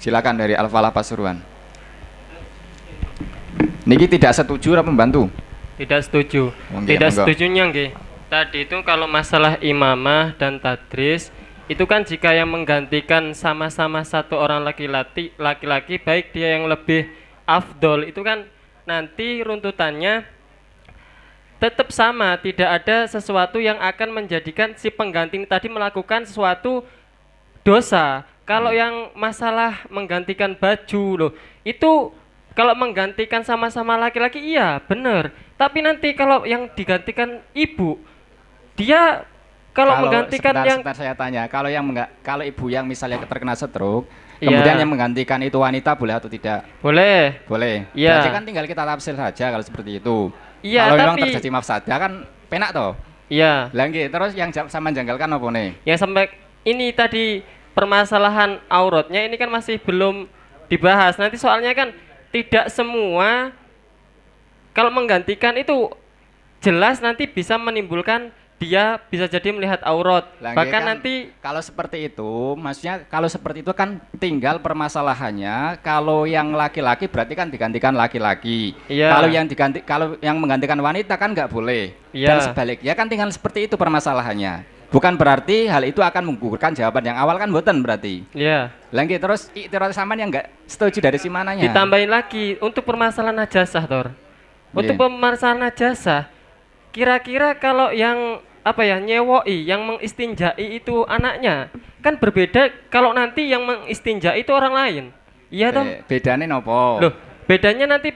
Silakan dari Al-Falah Pasuruan. Niki tidak setuju apa membantu? Tidak setuju. Mungkin, Tidak monggo. setujunya nggih. Tadi itu kalau masalah imamah dan tadris itu kan jika yang menggantikan sama-sama satu orang laki-laki baik dia yang lebih afdol itu kan nanti runtutannya tetap sama, tidak ada sesuatu yang akan menjadikan si pengganti tadi melakukan sesuatu dosa. Kalau yang masalah menggantikan baju loh, itu kalau menggantikan sama-sama laki-laki iya benar. Tapi nanti kalau yang digantikan ibu, dia kalau menggantikan sebentar saya tanya, kalau ibu yang misalnya terkena stroke, Iya. kemudian yang menggantikan itu wanita boleh atau tidak? boleh. Boleh. Iya. Berarti kan tinggal kita tafsir saja kalau seperti itu. Iya, Kalau memang tapi terjadi mafsadah kan penak toh. iya. Lah nggih, terus yang sama janggalkan apa nih? Yang sampai ini tadi permasalahan auratnya ini kan masih belum dibahas. Nanti soalnya kan tidak semua kalau menggantikan itu jelas nanti bisa menimbulkan dia bisa jadi melihat aurat. Lah, Bahkan kan, nanti kalau seperti itu, maksudnya kalau seperti itu kan tinggal permasalahannya kalau yang laki-laki berarti kan digantikan laki-laki. Iya. Kalau yang menggantikan wanita kan nggak boleh. Iya. Dan sebaliknya kan tinggal seperti itu permasalahannya. Bukan berarti hal itu akan menggugurkan jawaban yang awal kan mboten berarti. ya Lagi terus iktiraf saman yang nggak setuju dari si mananya. ditambahin lagi untuk permasalahan najasah, Tor. Untuk Iya. permasalahan najasah, kira-kira kalau yang apa ya nyewoi, yang mengistinjai itu anaknya, kan berbeda kalau nanti yang mengistinjai itu orang lain. Iya toh? Bedanya nopo? Loh, bedanya nanti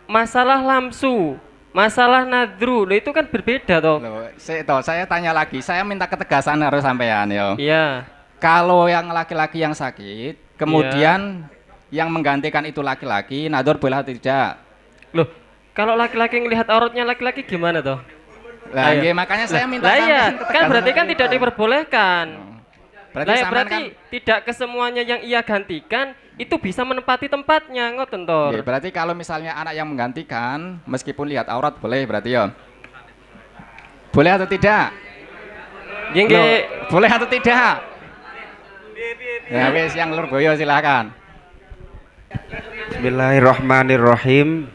masalah lamsu, masalah nadru, loh itu kan berbeda toh. Loh, saya tanya lagi, saya minta ketegasan harus sampean yo. Iya, Kalau yang laki-laki yang sakit, kemudian yang menggantikan itu laki-laki, nador boleh atau tidak? loh kalau laki-laki ngelihat auratnya laki-laki gimana toh? Lah, Ayo. nggih, makanya saya minta Lah iya, sampean kan berarti kan itu. tidak diperbolehkan. Berarti Lah ya, sampean berarti kan tidak kesemuanya yang ia gantikan itu bisa menempati tempatnya, ngoten Tor. nggih, berarti kalau misalnya anak yang menggantikan meskipun lihat aurat boleh berarti ya. Boleh atau tidak? Nggih, Loh, nggih. boleh atau tidak? Ya wis yang Lurboyo silakan. Bismillahirrahmanirrahim.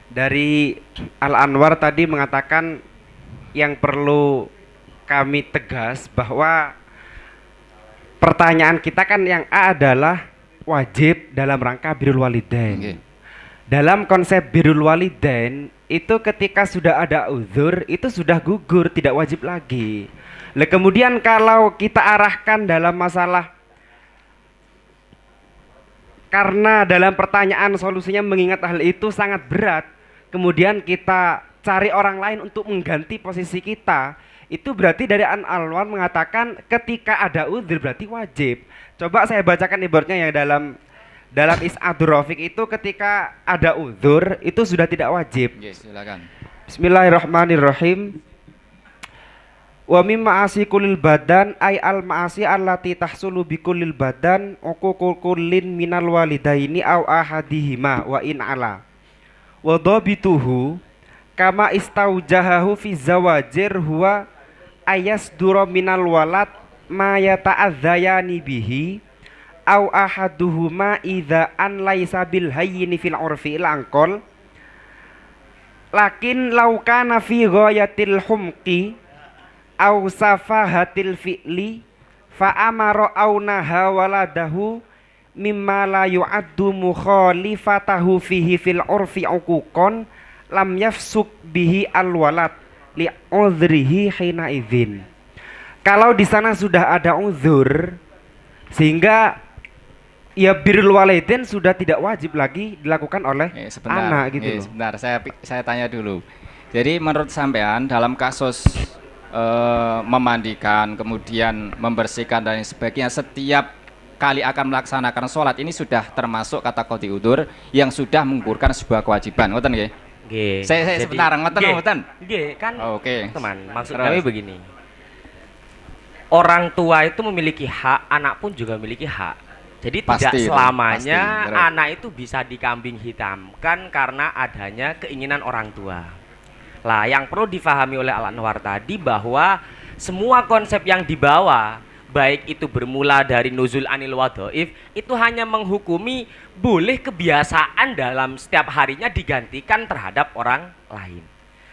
Dari Al-Anwar tadi mengatakan yang perlu kami tegas bahwa pertanyaan kita kan yang A adalah wajib dalam rangka birrul walidain. Nggih. Dalam konsep birrul walidain itu ketika sudah ada uzur itu sudah gugur, tidak wajib lagi. Lah kemudian kalau kita arahkan dalam masalah karena dalam pertanyaan solusinya mengingat hal itu sangat berat, kemudian kita cari orang lain untuk mengganti posisi kita, itu berarti dari An-Alwan mengatakan ketika ada udzur berarti wajib. Coba saya bacakan ibaratnya yang dalam Is'adur Rafiq itu ketika ada udzur itu sudah tidak wajib. Nggih, silakan. Bismillahirrahmanirrahim. Wa mimma asi kulil badan ay al ma'asi allati tahsulu bi kulil badan uququl kullin minal walidaini aw ahadihima wa in ala. Wa dhabituhu kama istaujahahu fi zawajir huwa ayasdura minal walad ma yata'adzayani bihi aw ahaduhuma idza an laisa bil hayyini fil urfi il angkol lakin law kana fi ghayatil humqi aw safahatil fi'li fa amara aw naha waladahu mimma la yu'addu mukhalifatahu fihi fil urfi uquqan lam yafsuk bihi al walad li udhrihi hina idzin. Kalau di sana sudah ada uzur sehingga ya birrul walidain sudah tidak wajib lagi dilakukan oleh anak gitu loh. Sebentar, saya tanya dulu. Jadi menurut sampean dalam kasus memandikan, kemudian membersihkan dan sebagainya, setiap kali akan melaksanakan sholat ini sudah termasuk kata qadhi udzur yang sudah menggugurkan sebuah kewajiban, ngoten nggih? Nggih. Saya sebentar, ngoten ngoten. Nggih, kan Oke. teman, maksud Terus. kami begini. Orang tua itu memiliki hak, anak pun juga memiliki hak. Jadi Pasti tidak itu, selamanya pasti, terus. anak itu bisa dikambing hitamkan karena adanya keinginan orang tua. Lah, yang perlu difahami oleh Al-Anwar tadi bahwa semua konsep yang dibawa baik itu bermula dari nuzul anil wadhaif, itu hanya menghukumi boleh kebiasaan dalam setiap harinya digantikan terhadap orang lain.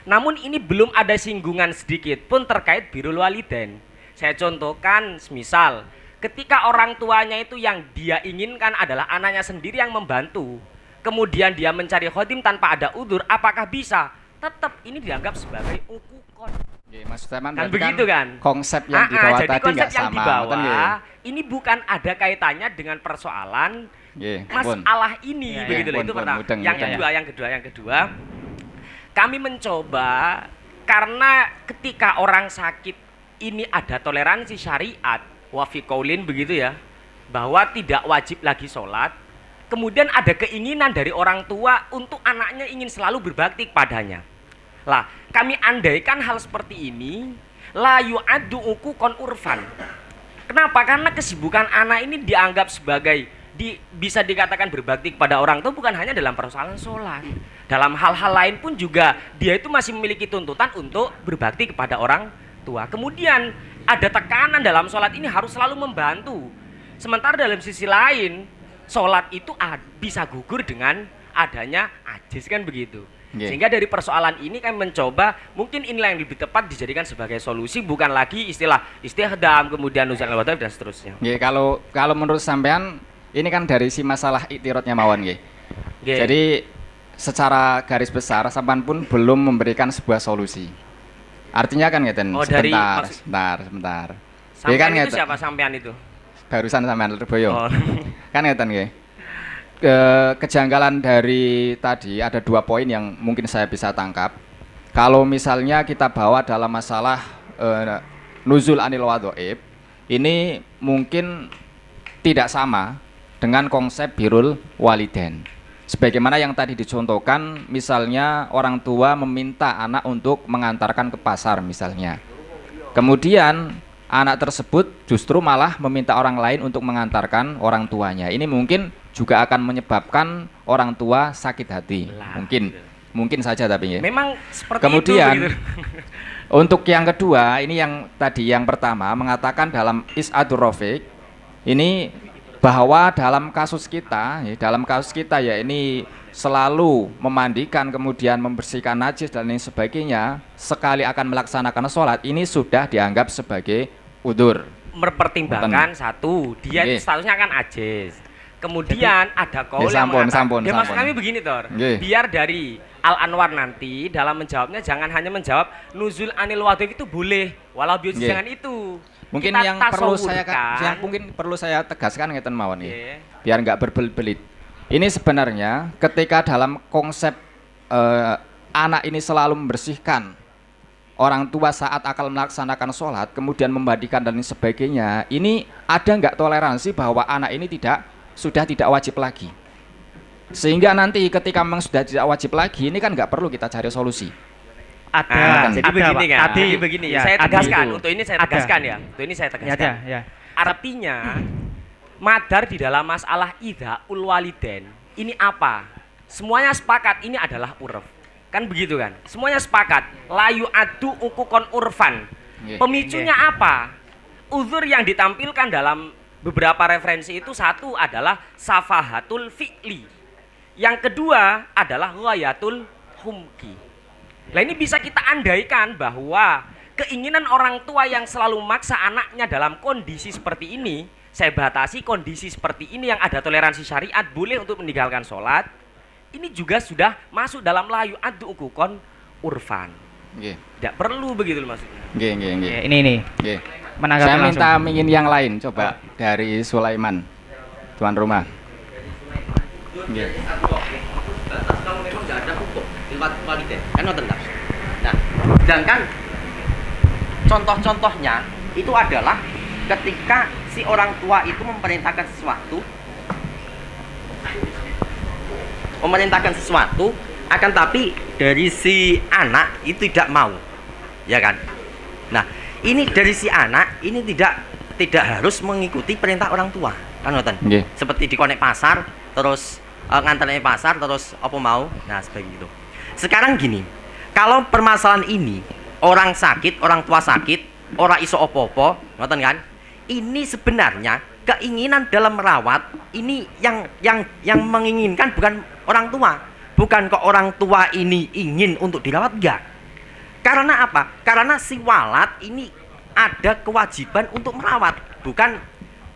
Namun ini belum ada singgungan sedikit pun terkait birrul walidain. Saya contohkan, misal ketika orang tuanya itu yang dia inginkan adalah anaknya sendiri yang membantu, kemudian dia mencari khodim tanpa ada udzur, apakah bisa? Tetap ini dianggap sebagai ukukon. Mas Teman, Kan begitu kan? konsep yang dibawa jadi tadi konsep nggak yang sama. dibawa Betul nggih? ini bukan ada kaitannya dengan persoalan Nggih, pun. masalah ini, Ya, begitu ya, loh. Itu pun, pertama. mudeng, Yang mudeng. kedua, kami mencoba karena ketika orang sakit ini ada toleransi syariat, wafi qaulin begitu ya, bahwa tidak wajib lagi sholat. Kemudian ada keinginan dari orang tua untuk anaknya ingin selalu berbakti kepadanya. Lah, kami andaikan hal seperti ini, la yu'addu ukukon urfan. Kenapa? Karena kesibukan anak ini dianggap sebagai bisa dikatakan berbakti kepada orang tua bukan hanya dalam persoalan sholat. Dalam hal-hal lain pun juga dia itu masih memiliki tuntutan untuk berbakti kepada orang tua. Kemudian ada tekanan dalam sholat ini harus selalu membantu. Sementara dalam sisi lain, sholat itu bisa gugur dengan adanya ajis, kan begitu. Yeah. Sehingga dari persoalan ini kami mencoba mungkin inilah yang lebih tepat dijadikan sebagai solusi, bukan lagi istilah istihdam kemudian nuzul al-wadhaif dan seterusnya. Nggih, kalau menurut sampean ini kan dari si masalah iktirotnya mawon nggih. Nggih. Jadi secara garis besar sampean pun belum memberikan sebuah solusi. Artinya kan ngeten, Oh, dari sebentar. Nggih, Sampean itu ngeten. siapa sampean itu? Barusan sampean Lurboyo. Oh. Kan ngeten nggih. Kejanggalan dari tadi ada 2 poin yang mungkin saya bisa tangkap. Kalau misalnya kita bawa dalam masalah nuzul anil wadhaif, ini mungkin tidak sama dengan konsep birrul walidain. Sebagaimana yang tadi dicontohkan, misalnya orang tua meminta anak untuk mengantarkan ke pasar misalnya. Kemudian anak tersebut justru malah meminta orang lain untuk mengantarkan orang tuanya. Ini mungkin juga akan menyebabkan orang tua sakit hati. Lah, Mungkin saja tapi ya. Memang seperti Kemudian itu begitu. untuk yang kedua, ini yang tadi yang pertama mengatakan dalam Is'adur Rafiq ini bahwa dalam kasus kita ya ini selalu memandikan kemudian membersihkan najis dan lain sebagainya, sekali akan melaksanakan sholat ini sudah dianggap sebagai udzur. Mempertimbangkan satu, dia Nggih. statusnya kan ajis. Kemudian ada kaul Ya, yang sampun. mengatakan, maksud kami begini Tor, Nggih. biar dari Al-Anwar nanti dalam menjawabnya jangan hanya menjawab nuzul anil wadhaif itu boleh, walau bius Nggih. jangan itu. Mungkin Kita yang perlu tasawurkan. saya tegaskan ngeten mawon Nggih. ya. Biar nggak berbelit-belit. Ini sebenarnya ketika dalam konsep anak ini selalu membersihkan orang tua saat akan melaksanakan sholat, kemudian membandikan dan lain sebagainya, ini ada nggak toleransi bahwa anak ini sudah tidak wajib lagi. Sehingga nanti ketika memang sudah tidak wajib lagi, ini kan nggak perlu kita cari solusi. Ada, Jadi begini kan, Tadi, jadi begini. ya, Saya ada tegaskan, itu. untuk ini saya Ada. tegaskan ya. Untuk ini saya Ya, tegaskan. ya. Artinya madar di dalam masalah idzaul walidain ini apa? Semuanya sepakat ini adalah urf. Kan begitu kan? Semuanya sepakat. Layu adu ukukon urfan. Nggih. Pemicunya apa? Uzur yang ditampilkan dalam beberapa referensi itu satu adalah safahatul fi'li. Yang kedua adalah ghayatul humki. Nah ini bisa kita andaikan bahwa keinginan orang tua yang selalu memaksa anaknya dalam kondisi seperti ini, saya batasi kondisi seperti ini yang ada toleransi syariat boleh untuk meninggalkan sholat, ini juga sudah masuk dalam layu adu ukukon urfan. Nggih. Tidak perlu begitu loh maksudnya. Nggih. Ya, ini Nggih. menanggapi Saya langsung. minta ingin yang lain coba dari Sulaiman, tuan rumah. Nggih. Kalau memang nggak ada hukum lewat walidain, kan nonton tak? Nah, sedangkan contoh-contohnya itu adalah ketika si orang tua itu memerintahkan sesuatu, akan tapi dari si anak itu tidak mau, ya kan? Nah, ini dari si anak ini tidak harus mengikuti perintah orang tua, kan nonton? Nggih. Seperti dikonek pasar, terus nganterin pasar, terus apa mau, nah seperti itu. Sekarang gini, kalau permasalahan ini orang tua sakit, orang iso opo-opo, nonton kan? ini sebenarnya keinginan dalam merawat ini yang menginginkan bukan orang tua. Bukan kok orang tua ini ingin untuk dirawat, enggak. Karena apa? Karena si walat ini ada kewajiban untuk merawat, bukan.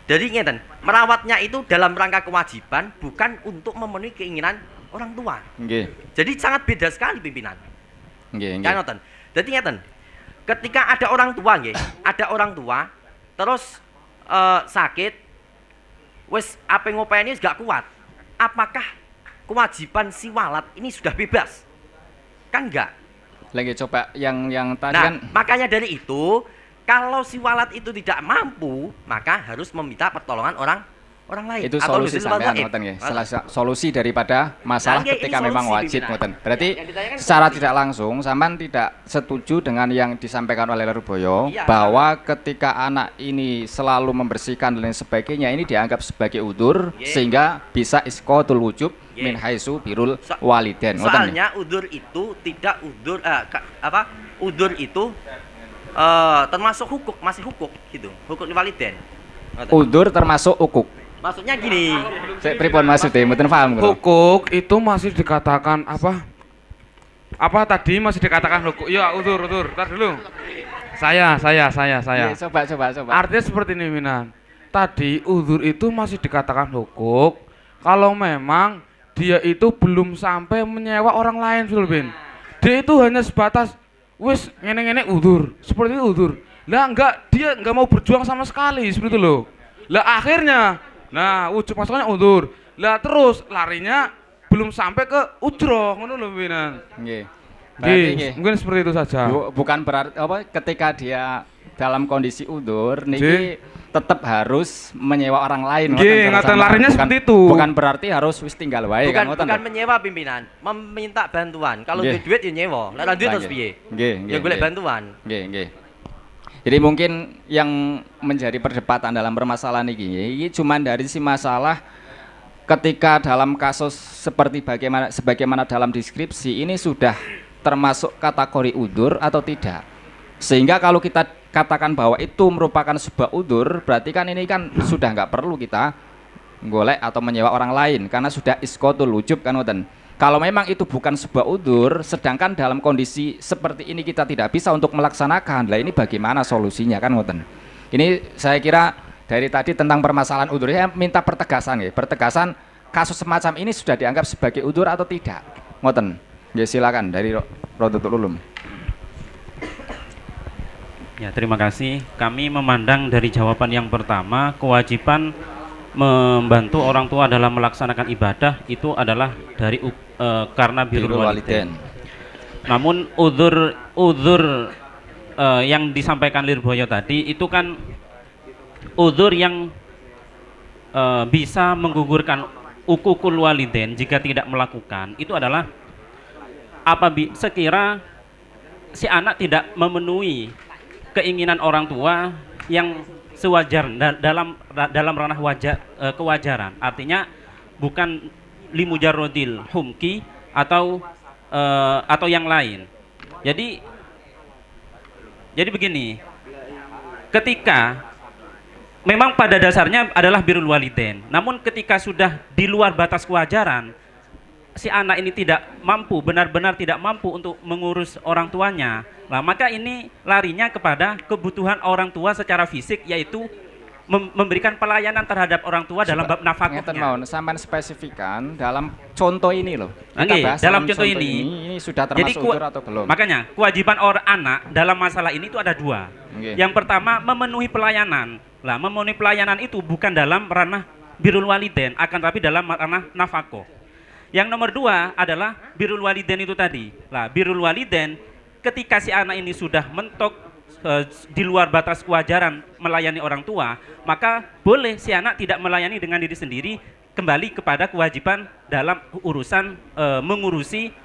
Jadi ngeten, merawatnya itu dalam rangka kewajiban, bukan untuk memenuhi keinginan orang tua. Nggih. Jadi sangat beda sekali pimpinan. Nggih, Kan nggih. ngoten. Jadi ngeten. Ketika ada orang tua nggih, ada orang tua terus sakit wis apa ngopeni wis gak kuat. Apakah kewajiban si walat ini sudah bebas? Kan enggak. Lagi coba yang tadi Nah, kan makanya dari itu kalau si walat itu tidak mampu, maka harus meminta pertolongan orang lain. itu atau solusi nuzul sampean wadhaib. ngoten nggih. Solusi daripada masalah Nah, nggih, ketika ini memang solusi, wajib pimpinan. ngoten. Berarti Yang ditanyakan secara solusi. tidak langsung sampean tidak setuju dengan yang disampaikan oleh Lirboyo Iya. bahwa ketika anak ini selalu membersihkan dan lain sebagainya ini dianggap sebagai udzur Nggih. sehingga bisa isqatul wujub Nggih. min haitsu birrul So- waliden. Ngoten nggih? Soalnya udur itu tidak udur udur itu termasuk hukuk, masih hukuk gitu. Hukuk waliden. Ngoten. Udzur termasuk ukuk. Maksudnya gini. Saya pripun maksudnya? Mboten paham kula. Hukuk itu masih dikatakan apa? Apa tadi masih dikatakan hukuk? Ya, udur. Tar dulu. Saya. Iya, coba. Artinya seperti ini, Minan. Tadi udur itu masih dikatakan hukuk kalau memang dia itu belum sampai menyewa orang lain, Sulbin. Dia itu hanya sebatas wis ngene-ngene udur, seperti itu udur. Lah enggak, dia enggak mau berjuang sama sekali, seperti itu loh. Lah akhirnya, nah wujud masalahnya udur. Lah terus larinya belum sampai ke ujroh, ngono lho, Minan. Nggih. Berarti Nggih, nggih. mungkin seperti itu saja. Bukan berarti apa ketika dia dalam kondisi udur niki tetap harus menyewa orang lain. Nggih, ngoten, ngaten sama. larinya Bukan- seperti itu. Bukan berarti harus wis tinggal wae kan ngoten. Bukan menyewa pimpinan, meminta bantuan. Kalau Nggih. duit ya nyewa, lah duit Nah, terus nggih. piye? Nggih, Ya golek nggih. bantuan. Nggih. Jadi mungkin yang menjadi perdebatan dalam permasalahan ini cuma dari si masalah ketika dalam kasus seperti sebagaimana dalam deskripsi ini sudah termasuk kategori udur atau tidak. Sehingga kalau kita katakan bahwa itu merupakan sebuah udur, berarti kan ini kan sudah nggak perlu kita golek atau menyewa orang lain karena sudah isqatul wujub kan ngoten. Kalau memang itu bukan sebuah udur, sedangkan dalam kondisi seperti ini kita tidak bisa untuk melaksanakan, lah ini bagaimana solusinya kan ngoten. Ini saya kira dari tadi tentang permasalahan udur, saya minta pertegasan ya, pertegasan kasus semacam ini sudah dianggap sebagai udur atau tidak, ngoten. Ya silakan dari Rodotul Ulum. Ya, terima kasih. Kami memandang dari jawaban yang pertama, kewajiban membantu orang tua dalam melaksanakan ibadah itu adalah dari karena birrul walidain. Namun uzur yang disampaikan Lirboyo tadi itu kan uzur yang bisa menggugurkan ukukul walidain jika tidak melakukan. Itu adalah sekira si anak tidak memenuhi keinginan orang tua yang sewajar dalam ranah kewajaran, artinya bukan limujarrodil humki atau yang lain. Jadi begini, ketika memang pada dasarnya adalah birrul walidain, namun ketika sudah di luar batas kewajaran, si anak ini tidak mampu, benar-benar tidak mampu untuk mengurus orang tuanya, nah maka ini larinya kepada kebutuhan orang tua secara fisik, yaitu memberikan pelayanan terhadap orang tua dalam bab Ngeten nafkahnya. mawon, sampean spesifikan dalam contoh ini loh. Kita Oke, bahas dalam contoh ini sudah Jadi termasuk udur atau belum? makanya kewajiban orang anak dalam masalah ini itu ada dua. Oke. Yang pertama memenuhi pelayanan. Lah memenuhi pelayanan itu bukan dalam ranah birrul walidain, akan tapi dalam ranah nafkah. Yang nomor dua adalah birrul walidain itu tadi. Lah birrul walidain ketika si anak ini sudah mentok di luar batas kewajaran melayani orang tua, maka boleh si anak tidak melayani dengan diri sendiri, kembali kepada kewajiban dalam urusan mengurusi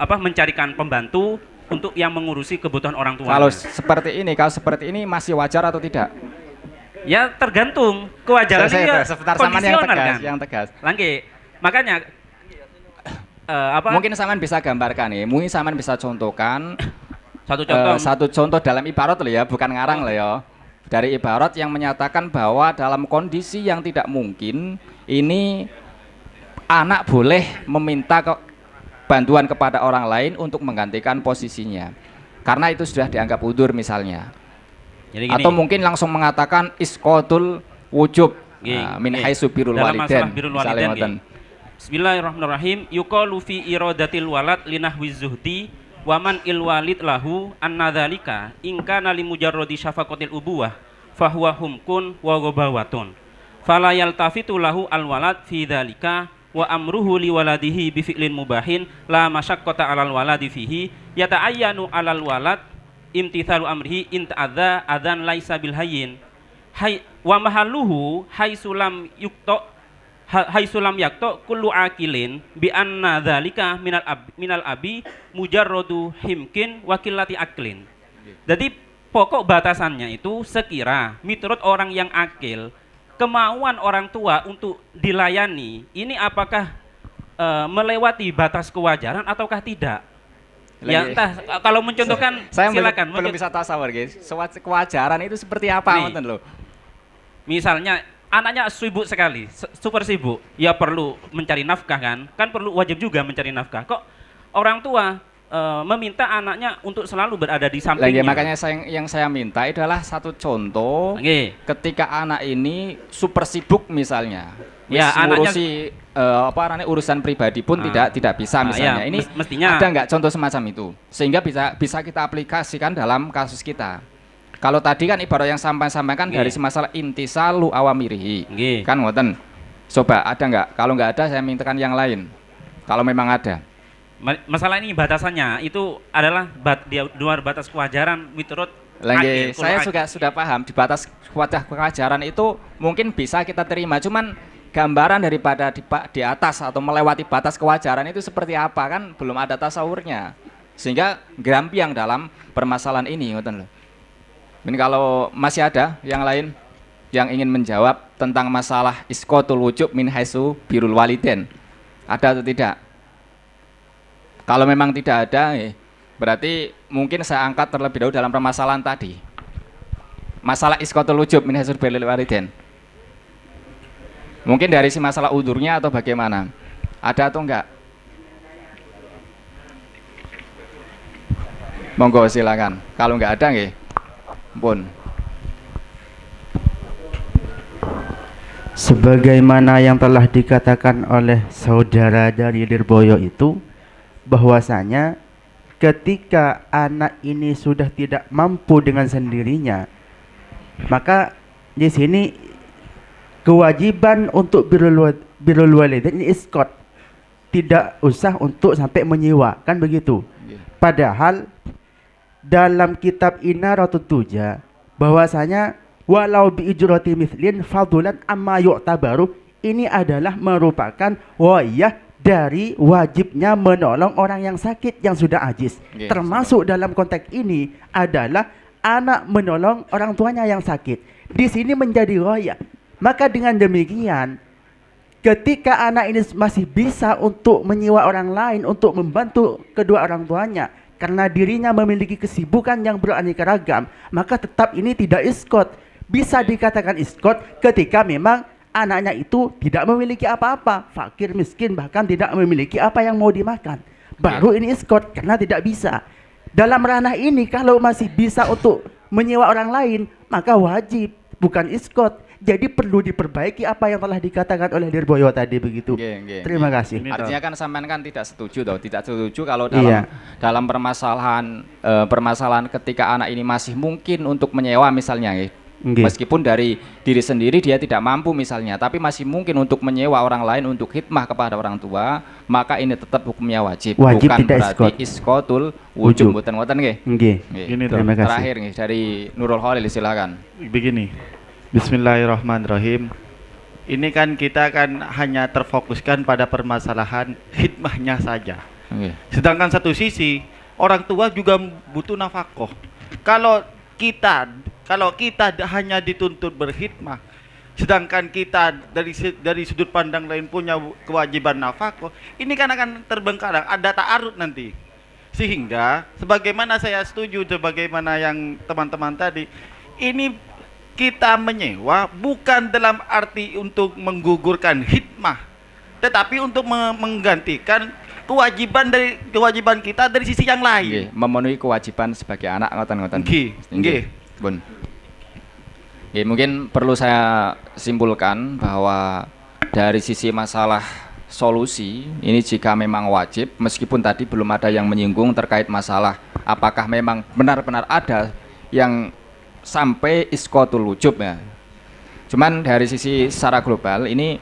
mencarikan pembantu untuk yang mengurusi kebutuhan orang tua. Kalau seperti ini masih wajar atau tidak? Ya tergantung kewajaran ini ya sebentar sama yang kondisional tegas, kan. yang tegas. Langge, makanya Mungkin sampean bisa gambarkan nih, mungkin sampean bisa contohkan satu contoh satu contoh dalam ibarat loh ya, bukan ngarang loh ya. dari ibarat yang menyatakan bahwa dalam kondisi yang tidak mungkin ini anak boleh meminta bantuan kepada orang lain untuk menggantikan posisinya karena itu sudah dianggap udzur misalnya. Jadi gini, Atau mungkin langsung mengatakan iskotul wujub min Nggih. haitsu birrul Dalam walidain. masalah birrul Misalnya walidain, ngoten. Bismillahirrahmanirrahim. Yuqalu fi iradatil walad linahwi zuhdi wa man il walid lahu annadzalika in kana li mujarradi syafaqatil ubuwah fahuwa humkun wa ghabawatun. Fala yaltafitu lahu al walad fi dzalika wa amruhu li waladihi bi fi'lin mubahin la masyaqqata 'alal waladi fihi yata'ayyanu 'alal walad imtithalu amrihi in ta'adza adzan laisa bil hayyin. Hay wa mahalluhu haisulam yukta haisulam yakto kullu akilin bi anna dzalika minal abi mujarradu himkin wa qillati aklin. Jadi pokok batasannya itu sekira menurut orang yang akil kemauan orang tua untuk dilayani ini apakah melewati batas kewajaran ataukah tidak? Ya entah kalau mencontohkan Saya silakan. belum bisa tasawur guys. Kewajaran itu seperti apa Nih. ngoten lho. Misalnya anaknya sibuk sekali, super sibuk, ya perlu mencari nafkah kan perlu wajib juga mencari nafkah. Kok orang tua meminta anaknya untuk selalu berada di sampingnya? Makanya yang saya minta adalah satu contoh ketika anak ini super sibuk misalnya, ya, ngurusi urusan pribadi pun tidak bisa misalnya. Ya, ini mestinya ada nggak contoh semacam itu sehingga bisa kita aplikasikan dalam kasus kita. Kalau tadi kan ibarat yang sampaikan dari masalah intisalu awamirihi, kan ngoten. Coba ada nggak? Kalau nggak ada, saya mintakan yang lain. Kalau memang ada. Masalah ini batasannya itu adalah di luar batas kewajaran menurut Lagi saya juga sudah paham di batas kewajaran itu mungkin bisa kita terima. Cuman gambaran daripada di atas atau melewati batas kewajaran itu seperti apa kan belum ada tasawurnya. Sehingga gerampiang dalam permasalahan ini, ngoten loh. Ini kalau masih ada yang lain yang ingin menjawab tentang masalah iskotul wujub min haitsu birrul walidain, ada atau tidak? Kalau memang tidak ada, berarti mungkin saya angkat terlebih dahulu dalam permasalahan tadi. Masalah iskotul wujub min haitsu birrul walidain. Mungkin dari si masalah udurnya atau bagaimana? Ada atau enggak? Monggo silakan. Kalau enggak ada nggih. Pun. Sebagaimana yang telah dikatakan oleh saudara dari Lirboyo itu, bahwasanya ketika anak ini sudah tidak mampu dengan sendirinya, maka di sini kewajiban untuk birrul walidain ini iskot, tidak usah untuk sampai menyewa, kan begitu. Padahal dalam kitab Inaratut Tuja bahwasanya walau bi ijrati mithlin fadulan amma yu'tabaru, ini adalah merupakan wayah dari wajibnya menolong orang yang sakit yang sudah ajiz. Termasuk dalam konteks ini adalah anak menolong orang tuanya yang sakit. Di sini menjadi wayah. Maka dengan demikian ketika anak ini masih bisa untuk menyewa orang lain untuk membantu kedua orang tuanya karena dirinya memiliki kesibukan yang beraneka ragam, maka tetap ini tidak iskot. Bisa dikatakan iskot ketika memang anaknya itu tidak memiliki apa-apa, fakir, miskin, bahkan tidak memiliki apa yang mau dimakan. Baru ini iskot karena tidak bisa. Dalam ranah ini kalau masih bisa untuk menyewa orang lain, maka wajib, bukan iskot. Jadi perlu diperbaiki apa yang telah dikatakan oleh Lirboyo tadi begitu. Terima kasih. Artinya kan sampean kan tidak setuju tidak setuju kalau dalam permasalahan ketika anak ini masih mungkin untuk menyewa misalnya, meskipun dari diri sendiri dia tidak mampu misalnya, tapi masih mungkin untuk menyewa orang lain untuk khidmah kepada orang tua, maka ini tetap hukumnya wajib bukan tidak berarti iskotul wujub. Mboten nggih. Gini terima kasih. Terakhir nih dari Nurul Khalil, silakan. Begini. Bismillahirrahmanirrahim. Ini kan kita kan hanya terfokuskan pada permasalahan khidmahnya saja. Sedangkan satu sisi orang tua juga butuh nafkah. Kalau kita hanya dituntut berkhidmah, sedangkan kita dari sudut pandang lain punya kewajiban nafkah, ini kan akan terbengkalai, ada ta'arud nanti. Sehingga sebagaimana saya setuju sebagaimana yang teman-teman tadi, ini kita menyewa bukan dalam arti untuk menggugurkan hikmah, tetapi untuk menggantikan kewajiban kita dari sisi yang lain. Memenuhi kewajiban sebagai anak, ngoten-ngoten. Nggih. Bun. Mungkin perlu saya simpulkan bahwa dari sisi masalah solusi ini, jika memang wajib, meskipun tadi belum ada yang menyinggung terkait masalah apakah memang benar-benar ada yang sampai iskotul wujub ya. Cuman dari sisi secara global ini,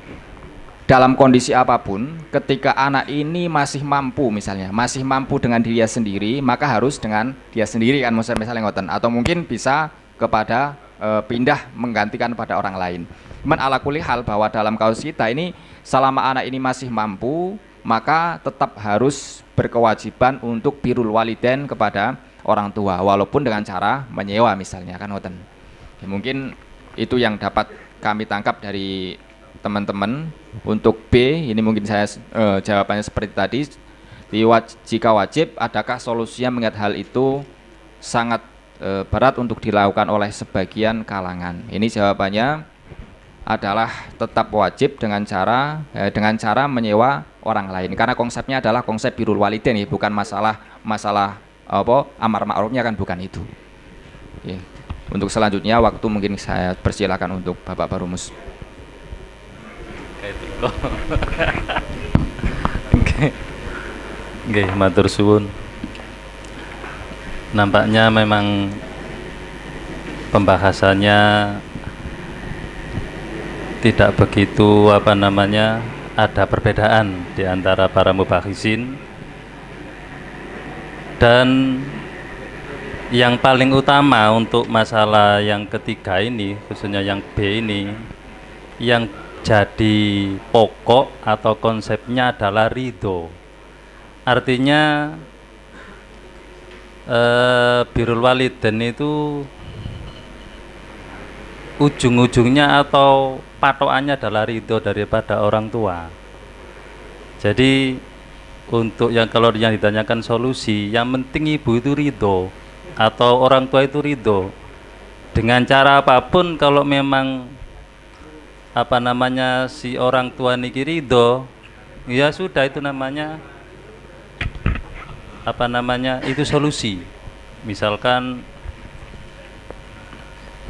dalam kondisi apapun, ketika anak ini masih mampu, misalnya masih mampu dengan dirinya sendiri, maka harus dengan dia sendiri kan, misalnya ngoten, atau mungkin bisa kepada pindah menggantikan pada orang lain. Cuman ala kulli hal bahwa dalam kasus kita ini, selama anak ini masih mampu, maka tetap harus berkewajiban untuk birrul walidain kepada orang tua, walaupun dengan cara menyewa misalnya kan ngoten. Mungkin itu yang dapat kami tangkap dari teman-teman. Untuk B ini mungkin saya jawabannya seperti tadi, jika wajib, adakah solusinya mengingat hal itu sangat berat untuk dilakukan oleh sebagian kalangan. Ini jawabannya adalah tetap wajib dengan cara menyewa orang lain, karena konsepnya adalah konsep birrul walidain ya, bukan masalah amar ma'rufnya kan, bukan itu. Untuk selanjutnya waktu mungkin saya persilakan untuk Bapak Barumus. Nggih, matur suwun. Nampaknya memang pembahasannya tidak begitu ada perbedaan di antara para mubahisin, dan yang paling utama untuk masalah yang ketiga ini, khususnya yang B ini, yang jadi pokok atau konsepnya adalah ridho. Artinya birrul walidain itu ujung-ujungnya atau patokannya adalah ridho daripada orang tua. Jadi untuk kalau yang ditanyakan solusi, yang penting ibu itu ridho atau orang tua itu ridho dengan cara apapun. Kalau memang si orang tua niki ridho, ya sudah, itu namanya itu solusi.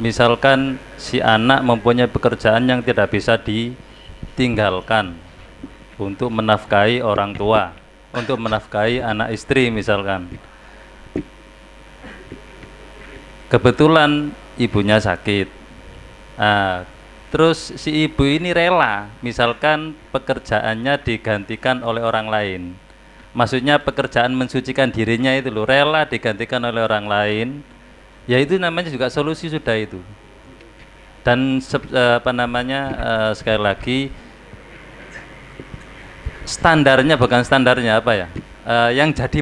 Misalkan si anak mempunyai pekerjaan yang tidak bisa ditinggalkan untuk menafkahi orang tua, untuk menafkahi anak istri misalkan. Kebetulan ibunya sakit, terus si ibu ini rela, misalkan pekerjaannya digantikan oleh orang lain. Maksudnya pekerjaan mensucikan dirinya itu loh, rela digantikan oleh orang lain. Ya itu namanya juga solusi sudah itu. Dan sekali lagi, standarnya bukan standarnya yang jadi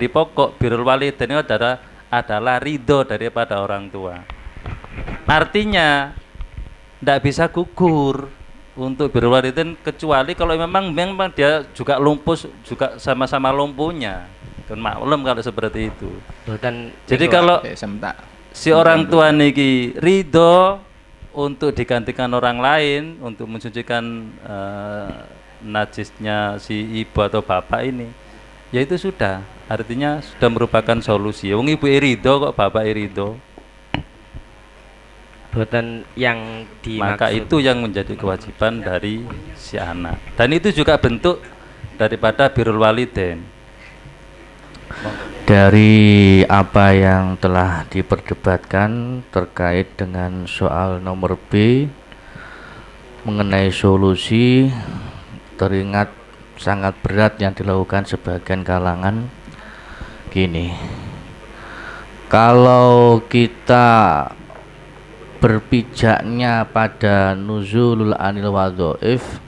pokok birrul walidain itu adalah ridho daripada orang tua. Artinya tidak bisa gugur untuk birrul walidain, kecuali kalau memang dia juga lumpuh, juga sama-sama lumpuhnya. Kan maklum kalau seperti itu. Dan jadi kalau si orang tua niki ridho untuk digantikan orang lain untuk mensucikan najisnya si ibu atau bapak ini, ya itu sudah, artinya sudah merupakan solusi. Wong ibu ridho kok bapak ridho, yang maka itu yang menjadi kewajiban dari si anak, dan itu juga bentuk daripada birrul walidain. Dari apa yang telah diperdebatkan terkait dengan soal nomor B mengenai solusi, teringat sangat berat yang dilakukan sebagian kalangan. Gini, kalau kita berpijaknya pada nuzulul anil wadhaif,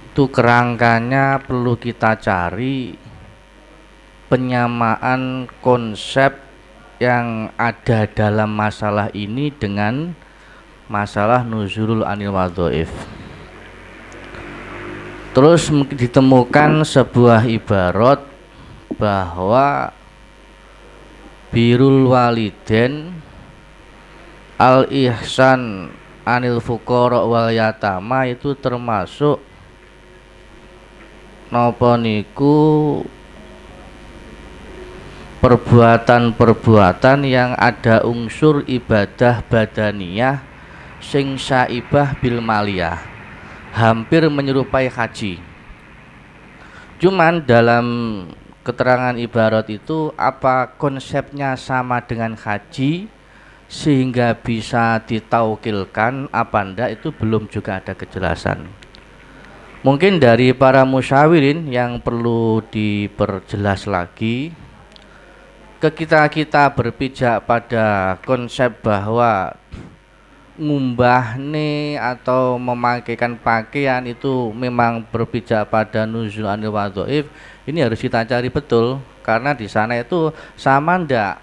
itu kerangkanya perlu kita cari penyamaan konsep yang ada dalam masalah ini dengan masalah nuzulul anil wadhaif. Terus ditemukan sebuah ibarat bahwa birrul walidain al ihsan anil fuqara wal yatama itu termasuk napa niku perbuatan-perbuatan yang ada unsur ibadah badaniyah sing syaibah bil maliyah, hampir menyerupai haji. Cuman dalam keterangan ibarat itu apa konsepnya sama dengan haji sehingga bisa ditaukilkan apa ndak itu belum juga ada kejelasan. Mungkin dari para musyawirin yang perlu diperjelas lagi, kita berpijak pada konsep bahwa ngumbahne atau memakaikan pakaian itu memang berpijak pada nuzul anil wadhaif, ini harus kita cari betul karena di sana itu sama ndak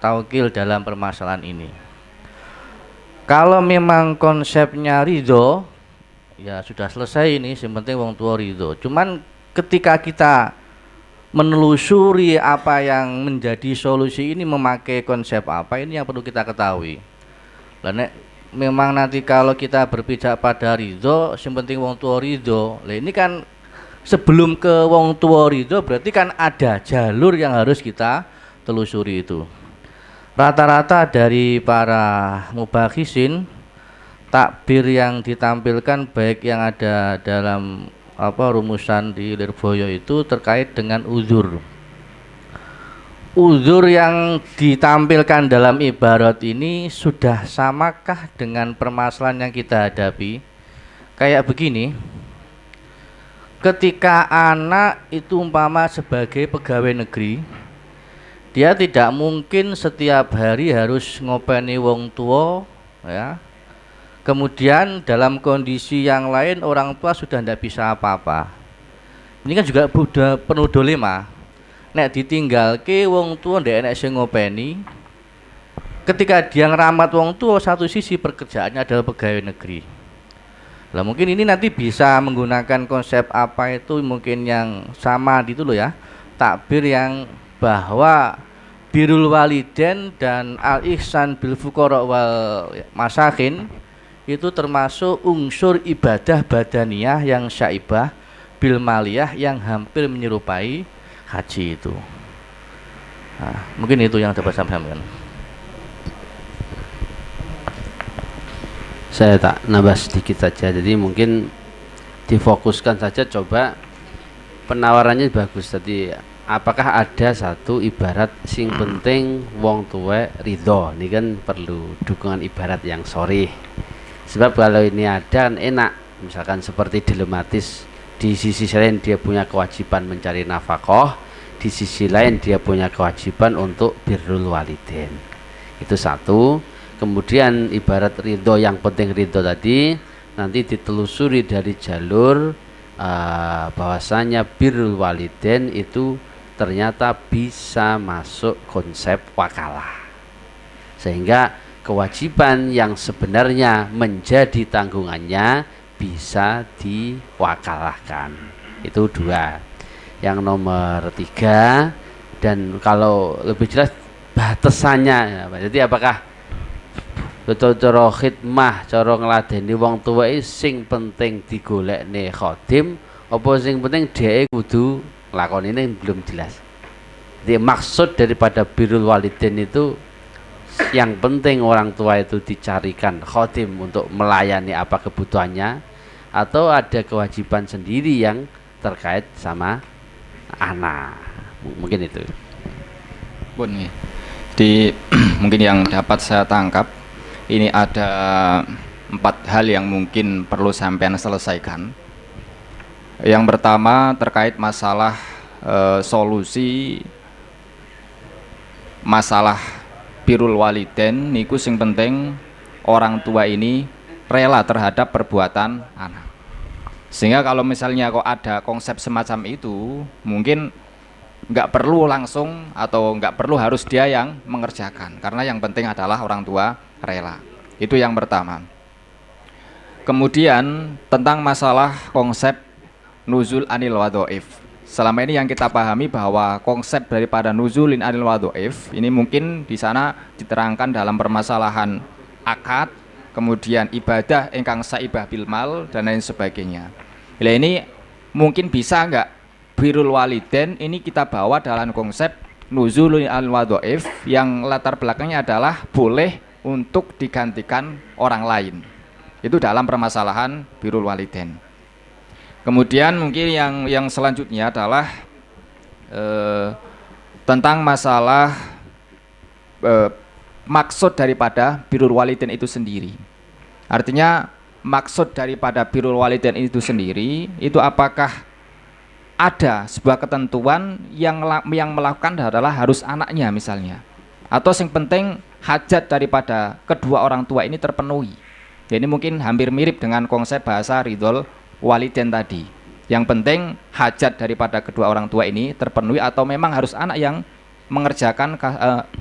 taukil dalam permasalahan ini. Kalau memang konsepnya ridho, ya sudah selesai ini, yang penting wong tua ridho. Cuman ketika kita menelusuri apa yang menjadi solusi ini memakai konsep apa, ini yang perlu kita ketahui. Lah memang nanti kalau kita berpijak pada ridho, yang penting wong tua ridho. Lah ini kan sebelum ke wong tua ridho berarti kan ada jalur yang harus kita telusuri itu. Rata-rata dari para mubakhisin, takbir yang ditampilkan baik yang ada dalam rumusan di Lirboyo itu terkait dengan uzur. Uzur yang ditampilkan dalam ibarat ini sudah samakah dengan permasalahan yang kita hadapi? Kayak begini, ketika anak itu umpama sebagai pegawai negeri, dia tidak mungkin setiap hari harus ngopeni wong tua, ya. Kemudian dalam kondisi yang lain orang tua sudah tidak bisa apa-apa. Ini kan juga udah penuh dolema. Nek ditinggal ke wong tua ndak enek sing ngopeni. Ketika dia ngeramat wong tua, satu sisi pekerjaannya adalah pegawai negeri. Lah mungkin ini nanti bisa menggunakan konsep apa itu mungkin yang sama gitu loh ya. Takbir yang bahwa birrul walidain dan al ihsan bil fuqara wal masakin itu termasuk unsur ibadah badaniyah yang syaibah bil maliyah yang hampir menyerupai haji itu. Nah, mungkin itu yang dapat saya sampaikan. Saya tak nambah sedikit saja, jadi mungkin difokuskan saja, coba penawarannya bagus tadi. Apakah ada satu ibarat sing penting wong tuwe ridho, ini kan perlu dukungan ibarat yang sorry. Sebab kalau ini ada kan enak, misalkan seperti dilematis, di sisi lain dia punya kewajiban mencari nafkah, di sisi lain dia punya kewajiban untuk birrul walidain. Itu satu. Kemudian ibarat ridho, yang penting ridho tadi nanti ditelusuri dari jalur bahwasanya birrul walidain itu ternyata bisa masuk konsep wakalah, sehingga kewajiban yang sebenarnya menjadi tanggungannya bisa diwakalahkan. Itu dua. Yang nomor tiga, dan kalau lebih jelas batasannya, jadi apakah cara khidmah, cara ngladeni wong tuwa sing penting digolekne khodim, apa sing penting dhek kudu lakon, ini belum jelas. Jadi maksud daripada birrul walidain itu yang penting orang tua itu dicarikan khodim untuk melayani apa kebutuhannya, atau ada kewajiban sendiri yang terkait sama anak. Mungkin itu. Bun, di mungkin yang dapat saya tangkap ini ada 4 hal yang mungkin perlu sampean selesaikan. Yang pertama terkait masalah solusi masalah birrul walidain niku sing penting orang tua ini rela terhadap perbuatan anak. Sehingga kalau misalnya kok ada konsep semacam itu, mungkin nggak perlu langsung atau nggak perlu harus dia yang mengerjakan, karena yang penting adalah orang tua rela. Itu yang pertama. Kemudian tentang masalah konsep nuzul anil wadhaif. Selama ini yang kita pahami bahwa konsep daripada nuzulin anil wadhaif ini mungkin di sana diterangkan dalam permasalahan akad, kemudian ibadah ingkang saibah bil mal dan lain sebagainya. Bila ini mungkin bisa enggak birrul walidain ini kita bawa dalam konsep nuzulul al-wadhaif yang latar belakangnya adalah boleh untuk digantikan orang lain. Itu dalam permasalahan birrul walidain. Kemudian mungkin yang selanjutnya adalah tentang masalah maksud daripada birrul walidain itu sendiri. Artinya maksud daripada birrul walidain itu sendiri itu apakah ada sebuah ketentuan yang melakukan adalah harus anaknya misalnya, atau yang penting hajat daripada kedua orang tua ini terpenuhi. Jadi mungkin hampir mirip dengan konsep bahasa ridhol walidain tadi. Yang penting hajat daripada kedua orang tua ini terpenuhi atau memang harus anak yang mengerjakan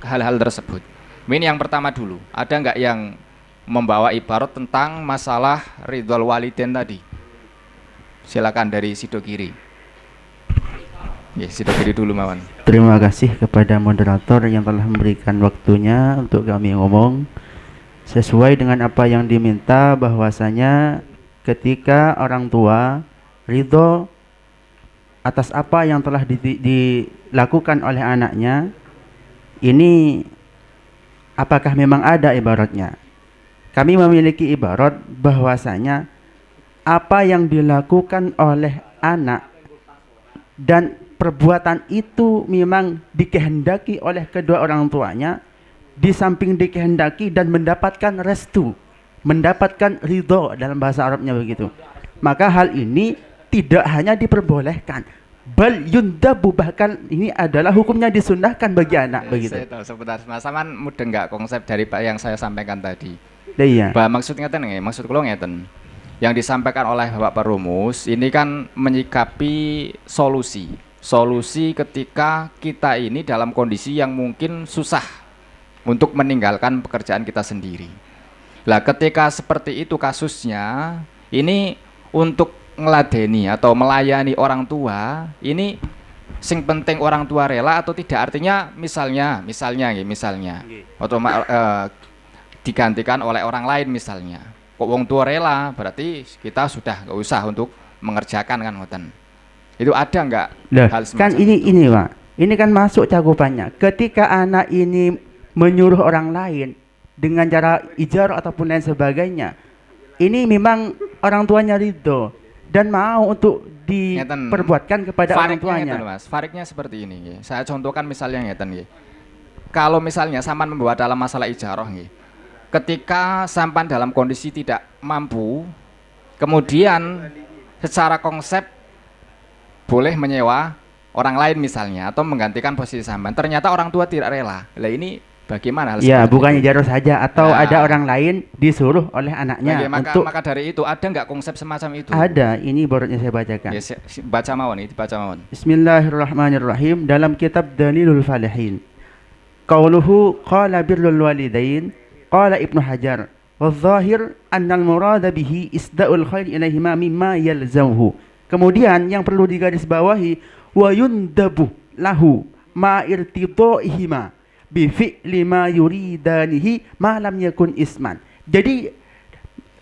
hal-hal tersebut. Ini yang pertama dulu. Ada nggak yang membawa ibarat tentang masalah ridhol walidain tadi? Silakan dari Sido Kiri. Ya, Sido Kiri dulu Mawan. Terima kasih kepada moderator yang telah memberikan waktunya untuk kami ngomong. Sesuai dengan apa yang diminta, bahwasanya ketika orang tua ridho atas apa yang telah dilakukan oleh anaknya, ini apakah memang ada ibaratnya? Kami memiliki ibarat bahwasanya apa yang dilakukan oleh anak dan perbuatan itu memang dikehendaki oleh kedua orang tuanya, di samping dikehendaki dan mendapatkan restu, mendapatkan ridho dalam bahasa Arabnya begitu, maka hal ini tidak hanya diperbolehkan, bal yundabu, bahkan ini adalah hukumnya disunnahkan bagi anak begitu. Saya tahu sebentar Mas Saman mudeng nggak konsep dari Pak yang saya sampaikan tadi. Iya. Bah, maksudnya ngeten, maksud kula ngeten. Yang disampaikan oleh Bapak Perumus ini kan menyikapi solusi ketika kita ini dalam kondisi yang mungkin susah untuk meninggalkan pekerjaan kita sendiri. Lah ketika seperti itu kasusnya, ini untuk ngeladeni atau melayani orang tua, ini sing penting orang tua rela atau tidak. Artinya misalnya atau digantikan oleh orang lain misalnya. Kok wong tua rela, berarti kita sudah nggak usah untuk mengerjakan kan ngoten. Itu ada nggak hal semacam kan ini Pak, ini kan masuk cakupannya. Ketika anak ini menyuruh orang lain dengan cara ijarah ataupun lain sebagainya, ini memang orang tuanya ridho dan mau untuk diperbuatkan kepada orang tuanya. Mas, fariknya seperti ini. Saya contohkan misalnya ngeten nggih. Kalau misalnya sampan membawa dalam masalah ijarah nggih, ketika sampan dalam kondisi tidak mampu, kemudian secara konsep boleh menyewa orang lain misalnya atau menggantikan posisi sampan, ternyata orang tua tidak rela. Lah ini bagaimana hal ya, bukannya jaruh saja atau ada orang lain disuruh oleh anaknya maka dari itu ada nggak konsep semacam itu? Ada, ini barunya saya bacakan. Ya, baca mawon, itu baca mawon. Bismillahirrahmanirrahim. Dalam kitab Dalilul Falihin, qauluhu qala birrul walidain, qala Ibnu Hajar, wadh-dhahir annal murada bihi isda'ul khair ilaihima mimma yalzamuhu. Kemudian yang perlu digarisbawahi, wa yundabu lahu ma irtidaihima bi fi'li ma yuridanihi ma lam yakun isman. Jadi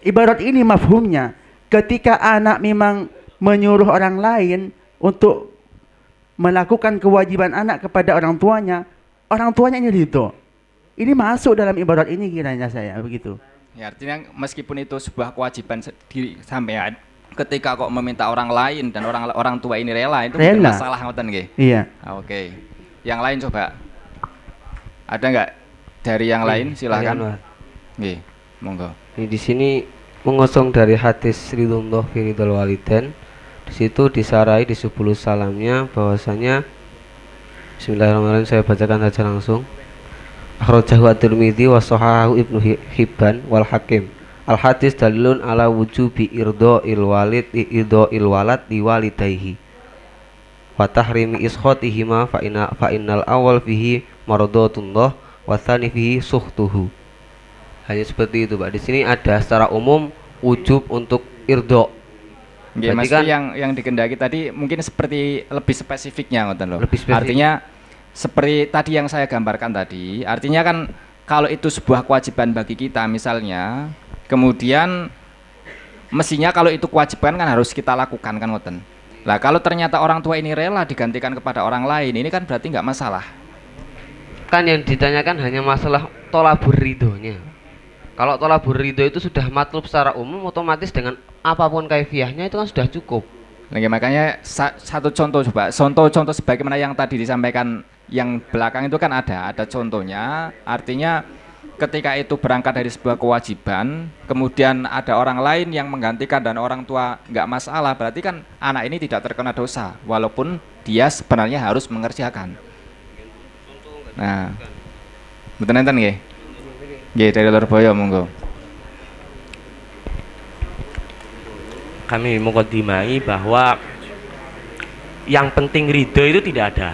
ibarat ini mafhumnya, ketika anak memang menyuruh orang lain untuk melakukan kewajiban anak kepada orang tuanya ini ridho. Ini masuk dalam ibarat ini kiranya saya begitu. Ya, artinya meskipun itu sebuah kewajiban diri sampean, ketika kok meminta orang lain dan orang tua ini rela, itu masalah ngoten nggih. Iya. Oke. Yang lain coba. Ada nggak dari yang lain? Silahkan. Nggih, monggo. Ini di sini mengosong dari hadis ridhullah fi ridhal walidain. Di situ disarai di 10 salamnya bahwasanya bismillahirrahmanirrahim, saya bacakan saja langsung. Akhrajahu at-Tirmidzi wa sahahahu Ibnu Hibban wal Hakim. Al hadis dalilun ala wujubi irda'il walad li walidayhi wa tahrimi iskhotihima fa innal awal fihi mardatullah wa tsani fihi sukhtuhu. Hanya seperti itu, Pak. Di sini ada secara umum wujub untuk irdo. Mas, kan yang dikendaki tadi mungkin seperti lebih spesifiknya ngoten loh. Artinya seperti tadi yang saya gambarkan tadi, artinya kan kalau itu sebuah kewajiban bagi kita misalnya, kemudian mestinya kalau itu kewajiban kan harus kita lakukan kan ngoten. Lah kalau ternyata orang tua ini rela digantikan kepada orang lain, ini kan berarti nggak masalah. Kan yang ditanyakan hanya masalah tolabur ridhonya. Kalau tolabur ridho itu sudah matlub secara umum, otomatis dengan apapun kaifiyahnya itu kan sudah cukup. Nah, makanya satu contoh coba, contoh sebagaimana yang tadi disampaikan yang belakang itu kan ada contohnya, artinya ketika itu berangkat dari sebuah kewajiban, kemudian ada orang lain yang menggantikan dan orang tua nggak masalah, berarti kan anak ini tidak terkena dosa, walaupun dia sebenarnya harus mengerjakan. Nah, betul enten nggih? Nggih, dari Lurboyo monggo. Kami mukadimai bahwa yang penting ridho itu tidak ada.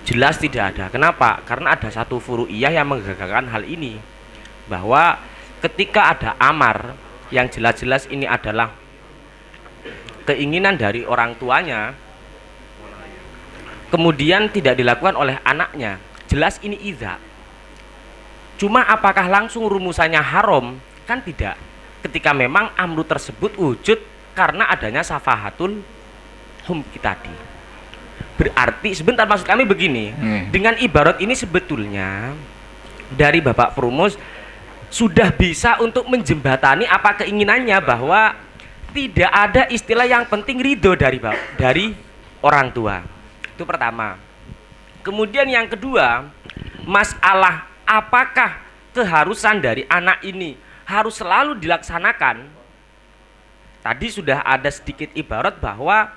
Jelas tidak ada. Kenapa? Karena ada satu furu'iyah yang menggagalkan hal ini, bahwa ketika ada amar yang jelas-jelas ini adalah keinginan dari orang tuanya, kemudian tidak dilakukan oleh anaknya, jelas ini idza. Cuma apakah langsung rumusannya haram? Kan tidak. Ketika memang amru tersebut wujud karena adanya safahatul humki tadi. Berarti sebentar, maksud kami begini, dengan ibarat ini sebetulnya dari Bapak Perumus sudah bisa untuk menjembatani apa keinginannya, bahwa tidak ada istilah yang penting ridho dari orang tua. Itu pertama. Kemudian yang kedua, masalah apakah keharusan dari anak ini harus selalu dilaksanakan. Tadi sudah ada sedikit ibarat bahwa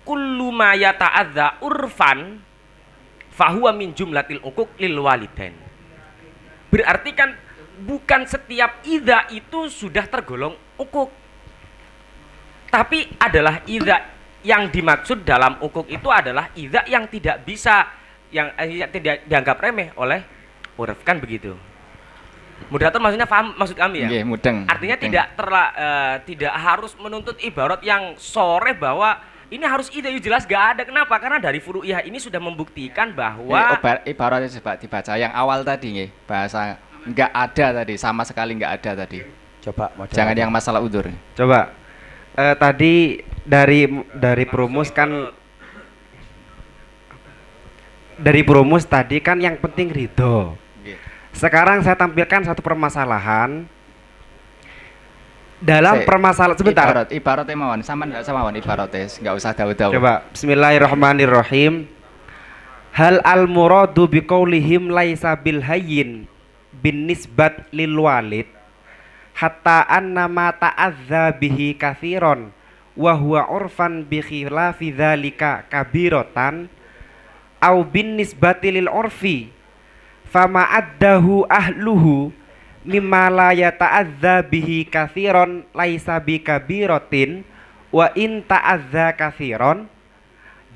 kullu ma yata'adza urfan fahuwa min jumlatil uquq lil walidain. Berarti kan bukan setiap idza itu sudah tergolong uquq. Tapi adalah idza yang dimaksud dalam uquq itu adalah idza yang tidak bisa, yang tidak dianggap remeh oleh urf, kan begitu. Moderator maksudnya paham maksud kami ya? Mudeng. Artinya tidak harus menuntut ibarat yang sore bahwa ini harus ide, jelas gak ada. Kenapa? Karena dari furu'iyah ini sudah membuktikan bahwa ibaratnya coba dibaca yang awal tadi nggih, bahasa nggak ada tadi, sama sekali nggak ada tadi. Coba jangan yang masalah udzur. Coba tadi dari Perumus kan, dari Perumus tadi kan yang penting ridho. Sekarang saya tampilkan satu permasalahan dalam permasalahan, sebentar. Ibaratnya mawon, sama enggak sama mawon ibaratnya, enggak usah dawu-dawu. Coba bismillahirrahmanirrahim. Hal al muradu biqaulihim laisa bil hayyin bin nisbat lil walid hatta anna ma ta'adza bihi katsiran wa huwa urfan bi khilafi dzalika kabiratan au bin nisbati lil urfi fama addahu ahluhu mimma la yata'adza bihi katsiran laisa bi kabiratin wa in ta'adza katsiran.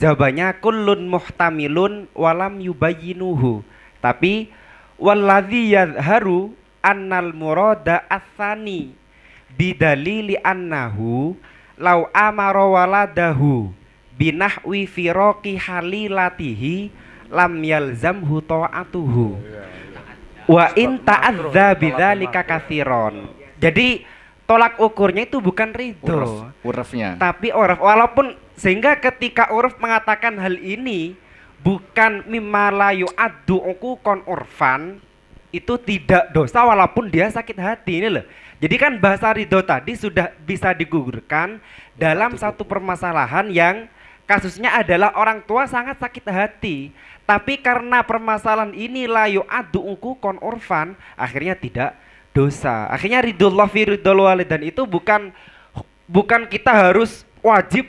Jawabannya kullun muhtamilun walam yubayyinuhu. Tapi walladzi yadharu annal murada atsani bidalili annahu law amara waladahu binahwi firaqi halilatihi lam yalzamhu ta'atuhu wa in ta'adza bidzalika katsiran. Jadi tolak ukurnya itu bukan ridho, urufnya, tapi uruf. Walaupun sehingga ketika uruf mengatakan hal ini bukan mimma la yu'addu uquqan urfan, itu tidak dosa walaupun dia sakit hati. Ini loh. Jadi kan bahasa ridho tadi sudah bisa digugurkan dalam satu permasalahan yang kasusnya adalah orang tua sangat sakit hati. Tapi karena permasalahan ini la yu'addu uquqan urfan, akhirnya tidak dosa. Akhirnya ridullah fi ridul walidain itu bukan kita harus wajib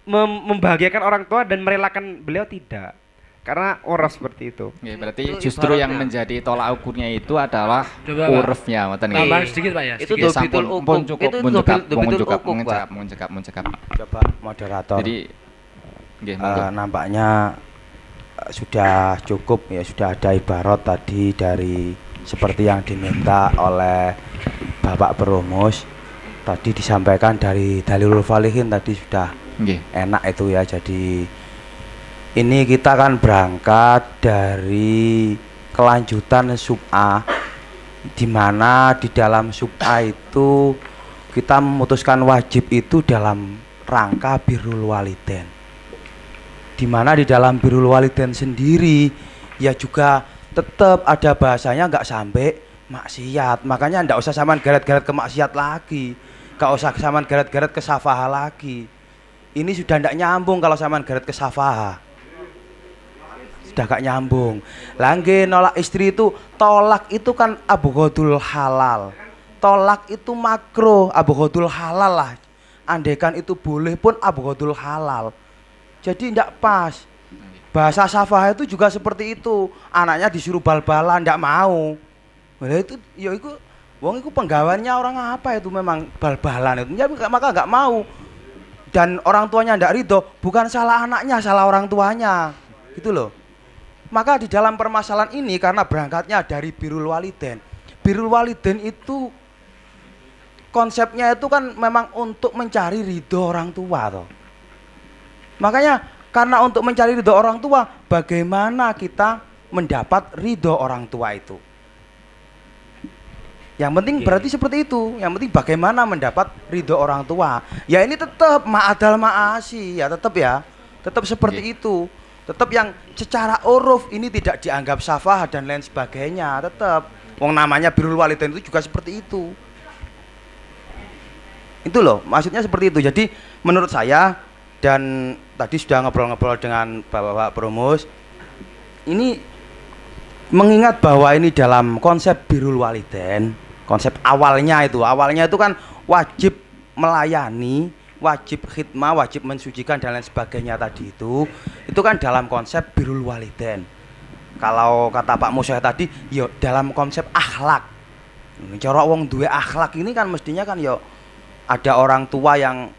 membahagiakan orang tua dan merelakan beliau, tidak. Karena uruf seperti itu. Ya, berarti justru yang menjadi tolak ukurnya itu adalah urufnya. Tambahan sedikit Pak ya. Itu dobitul ukur. Cukup. Coba moderator. Jadi nampaknya sudah cukup ya, sudah ada ibarat tadi dari seperti yang diminta oleh Bapak Perumus. Tadi disampaikan dari Dalilul Falihin tadi sudah enak itu ya. Jadi ini kita kan berangkat dari kelanjutan sub A, di mana di dalam sub A itu kita memutuskan wajib itu dalam rangka birrul walidain, di mana di dalam birrul walidain sendiri ya juga tetap ada bahasanya nggak sampai maksiat. Makanya nggak usah saman geret-geret ke maksiat lagi, nggak usah saman geret-geret ke safaha lagi. Ini sudah nggak nyambung kalau saman geret ke safaha, sudah gak nyambung. Langge nolak istri itu, tolak itu kan abghadul halal, tolak itu makruh, abghadul halal lah. Andaikan itu boleh pun abghadul halal, jadi ndak pas. Bahasa safaha itu juga seperti itu, anaknya disuruh bal-balan ndak mau. Nah itu ya itu wong itu penggawaannya orang apa itu, memang bal-balan itu ya, maka nggak mau. Dan orang tuanya ndak ridho, bukan salah anaknya, salah orang tuanya gitu loh. Maka di dalam permasalahan ini, karena berangkatnya dari birrul walidain, birrul walidain itu konsepnya itu kan memang untuk mencari ridho orang tua toh. Makanya karena untuk mencari ridho orang tua, bagaimana kita mendapat ridho orang tua itu? Yang penting berarti seperti itu. Yang penting bagaimana mendapat ridho orang tua. Ya ini tetap ma'adal ma'asi, ya tetap seperti itu. Tetap yang secara uruf ini tidak dianggap safah dan lain sebagainya, tetap. Wong namanya birrul walidain itu juga seperti itu. Itu loh, maksudnya seperti itu. Jadi menurut saya, dan tadi sudah ngobrol-ngobrol dengan Bapak Promus, ini mengingat bahwa ini dalam konsep birrul walidain, konsep awalnya itu kan wajib melayani, wajib khidmah, wajib mensucikan dan lain sebagainya tadi itu kan dalam konsep birrul walidain. Kalau kata Pak Musa tadi, yo dalam konsep akhlak. Cara wong duwe akhlak ini kan mestinya kan yo ada orang tua yang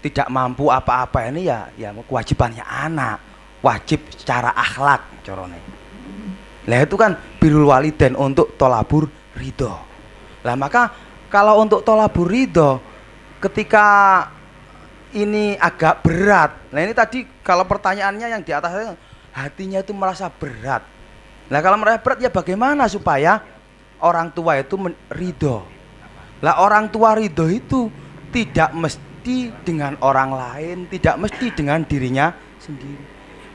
tidak mampu apa-apa, ini ya kewajibannya anak, wajib secara akhlak carane. Lah itu kan birrul walidain untuk tolabur ridho. Lah maka kalau untuk tolabur ridho, ketika ini agak berat. Nah ini tadi kalau pertanyaannya yang di atas, hatinya itu merasa berat. Nah kalau merasa berat ya bagaimana supaya orang tua itu ridho? Lah orang tua ridho itu tidak mesti dengan orang lain, tidak mesti dengan dirinya sendiri.